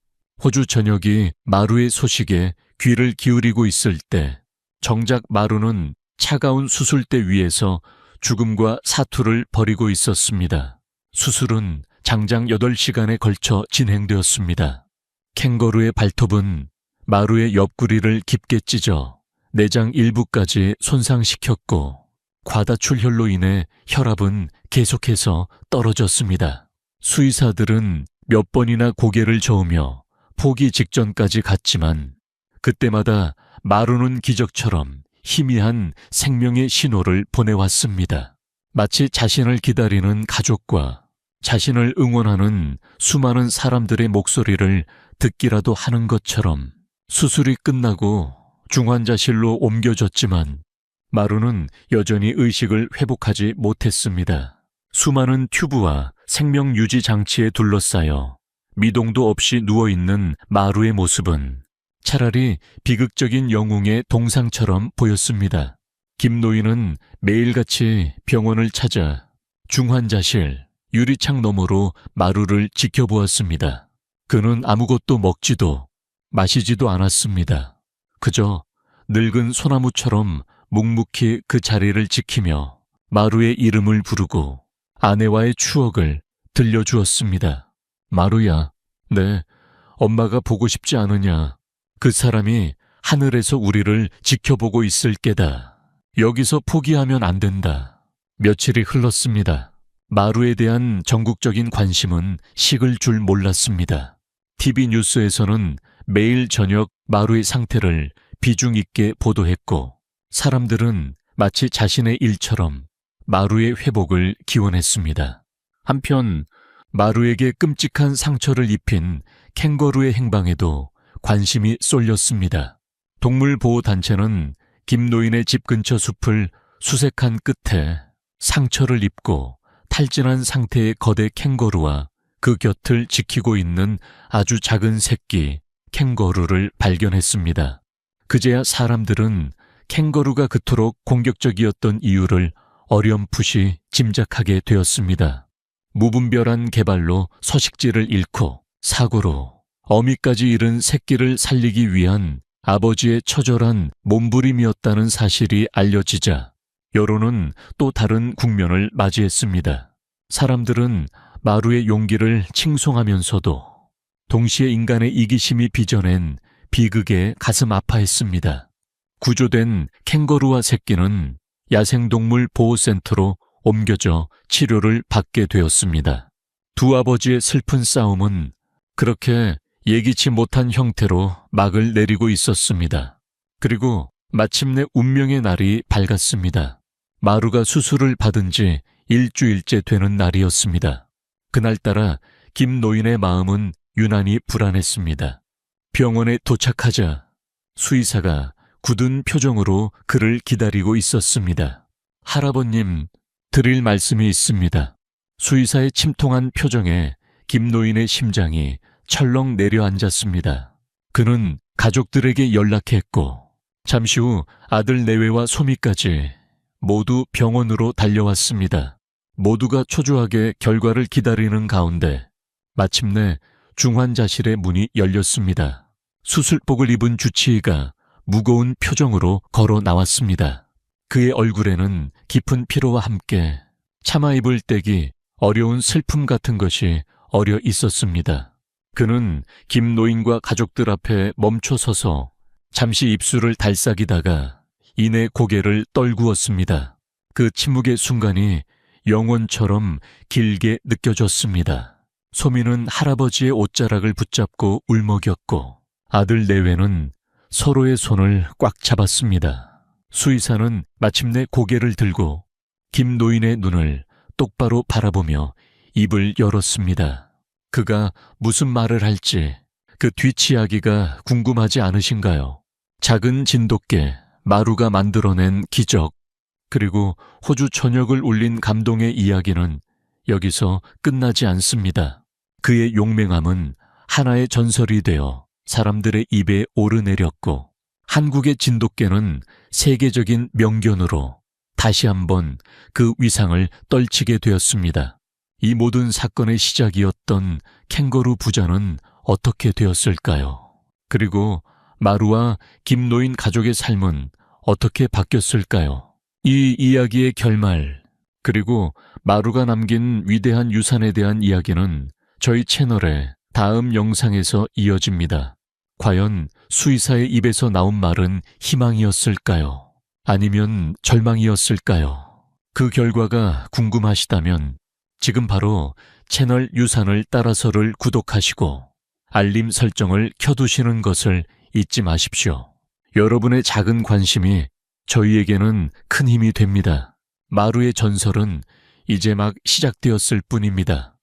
호주 전역이 마루의 소식에 귀를 기울이고 있을 때 정작 마루는 차가운 수술대 위에서 죽음과 사투를 벌이고 있었습니다. 수술은 장장 8시간에 걸쳐 진행되었습니다. 캥거루의 발톱은 마루의 옆구리를 깊게 찢어 내장 일부까지 손상시켰고 과다출혈로 인해 혈압은 계속해서 떨어졌습니다. 수의사들은 몇 번이나 고개를 저으며 포기 직전까지 갔지만 그때마다 마루는 기적처럼 희미한 생명의 신호를 보내왔습니다. 마치 자신을 기다리는 가족과 자신을 응원하는 수많은 사람들의 목소리를 듣기라도 하는 것처럼 수술이 끝나고 중환자실로 옮겨졌지만 마루는 여전히 의식을 회복하지 못했습니다. 수많은 튜브와 생명유지 장치에 둘러싸여 미동도 없이 누워있는 마루의 모습은 차라리 비극적인 영웅의 동상처럼 보였습니다. 김 노인은 매일같이 병원을 찾아 중환자실 유리창 너머로 마루를 지켜보았습니다. 그는 아무것도 먹지도 마시지도 않았습니다. 그저 늙은 소나무처럼 묵묵히 그 자리를 지키며 마루의 이름을 부르고 아내와의 추억을 들려주었습니다. 마루야, 네, 엄마가 보고 싶지 않으냐? 그 사람이 하늘에서 우리를 지켜보고 있을 게다. 여기서 포기하면 안 된다. 며칠이 흘렀습니다. 마루에 대한 전국적인 관심은 식을 줄 몰랐습니다. TV 뉴스에서는 매일 저녁 마루의 상태를 비중 있게 보도했고 사람들은 마치 자신의 일처럼 마루의 회복을 기원했습니다. 한편 마루에게 끔찍한 상처를 입힌 캥거루의 행방에도 관심이 쏠렸습니다. 동물보호단체는 김 노인의 집 근처 숲을 수색한 끝에 상처를 입고 탈진한 상태의 거대 캥거루와 그 곁을 지키고 있는 아주 작은 새끼 캥거루를 발견했습니다. 그제야 사람들은 캥거루가 그토록 공격적이었던 이유를 어렴풋이 짐작하게 되었습니다. 무분별한 개발로 서식지를 잃고 사고로 어미까지 잃은 새끼를 살리기 위한 아버지의 처절한 몸부림이었다는 사실이 알려지자 여론은 또 다른 국면을 맞이했습니다. 사람들은 마루의 용기를 칭송하면서도 동시에 인간의 이기심이 빚어낸 비극에 가슴 아파했습니다. 구조된 캥거루와 새끼는 야생동물 보호센터로 옮겨져 치료를 받게 되었습니다. 두 아버지의 슬픈 싸움은 그렇게 예기치 못한 형태로 막을 내리고 있었습니다. 그리고 마침내 운명의 날이 밝았습니다. 마루가 수술을 받은 지 일주일째 되는 날이었습니다. 그날따라 김 노인의 마음은 유난히 불안했습니다. 병원에 도착하자 수의사가 굳은 표정으로 그를 기다리고 있었습니다. 할아버님, 드릴 말씀이 있습니다. 수의사의 침통한 표정에 김 노인의 심장이 철렁 내려앉았습니다. 그는 가족들에게 연락했고 잠시 후 아들 내외와 소미까지 모두 병원으로 달려왔습니다. 모두가 초조하게 결과를 기다리는 가운데 마침내 중환자실의 문이 열렸습니다. 수술복을 입은 주치의가 무거운 표정으로 걸어 나왔습니다. 그의 얼굴에는 깊은 피로와 함께 차마 입을 떼기 어려운 슬픔 같은 것이 어려 있었습니다. 그는 김 노인과 가족들 앞에 멈춰 서서 잠시 입술을 달싹이다가 이내 고개를 떨구었습니다. 그 침묵의 순간이 영원처럼 길게 느껴졌습니다. 소미는 할아버지의 옷자락을 붙잡고 울먹였고 아들 내외는 서로의 손을 꽉 잡았습니다. 수의사는 마침내 고개를 들고 김 노인의 눈을 똑바로 바라보며 입을 열었습니다. 그가 무슨 말을 할지 그 뒷이야기가 궁금하지 않으신가요? 작은 진돗개 마루가 만들어낸 기적, 그리고 호주 전역을 울린 감동의 이야기는 여기서 끝나지 않습니다. 그의 용맹함은 하나의 전설이 되어 사람들의 입에 오르내렸고 한국의 진돗개는 세계적인 명견으로 다시 한번 그 위상을 떨치게 되었습니다. 이 모든 사건의 시작이었던 캥거루 부자는 어떻게 되었을까요? 그리고 마루와 김노인 가족의 삶은 어떻게 바뀌었을까요? 이 이야기의 결말, 그리고 마루가 남긴 위대한 유산에 대한 이야기는 저희 채널의 다음 영상에서 이어집니다. 과연 수의사의 입에서 나온 말은 희망이었을까요? 아니면 절망이었을까요? 그 결과가 궁금하시다면 지금 바로 채널 유산을 따라서를 구독하시고 알림 설정을 켜두시는 것을 잊지 마십시오. 여러분의 작은 관심이 저희에게는 큰 힘이 됩니다. 마루의 전설은 이제 막 시작되었을 뿐입니다.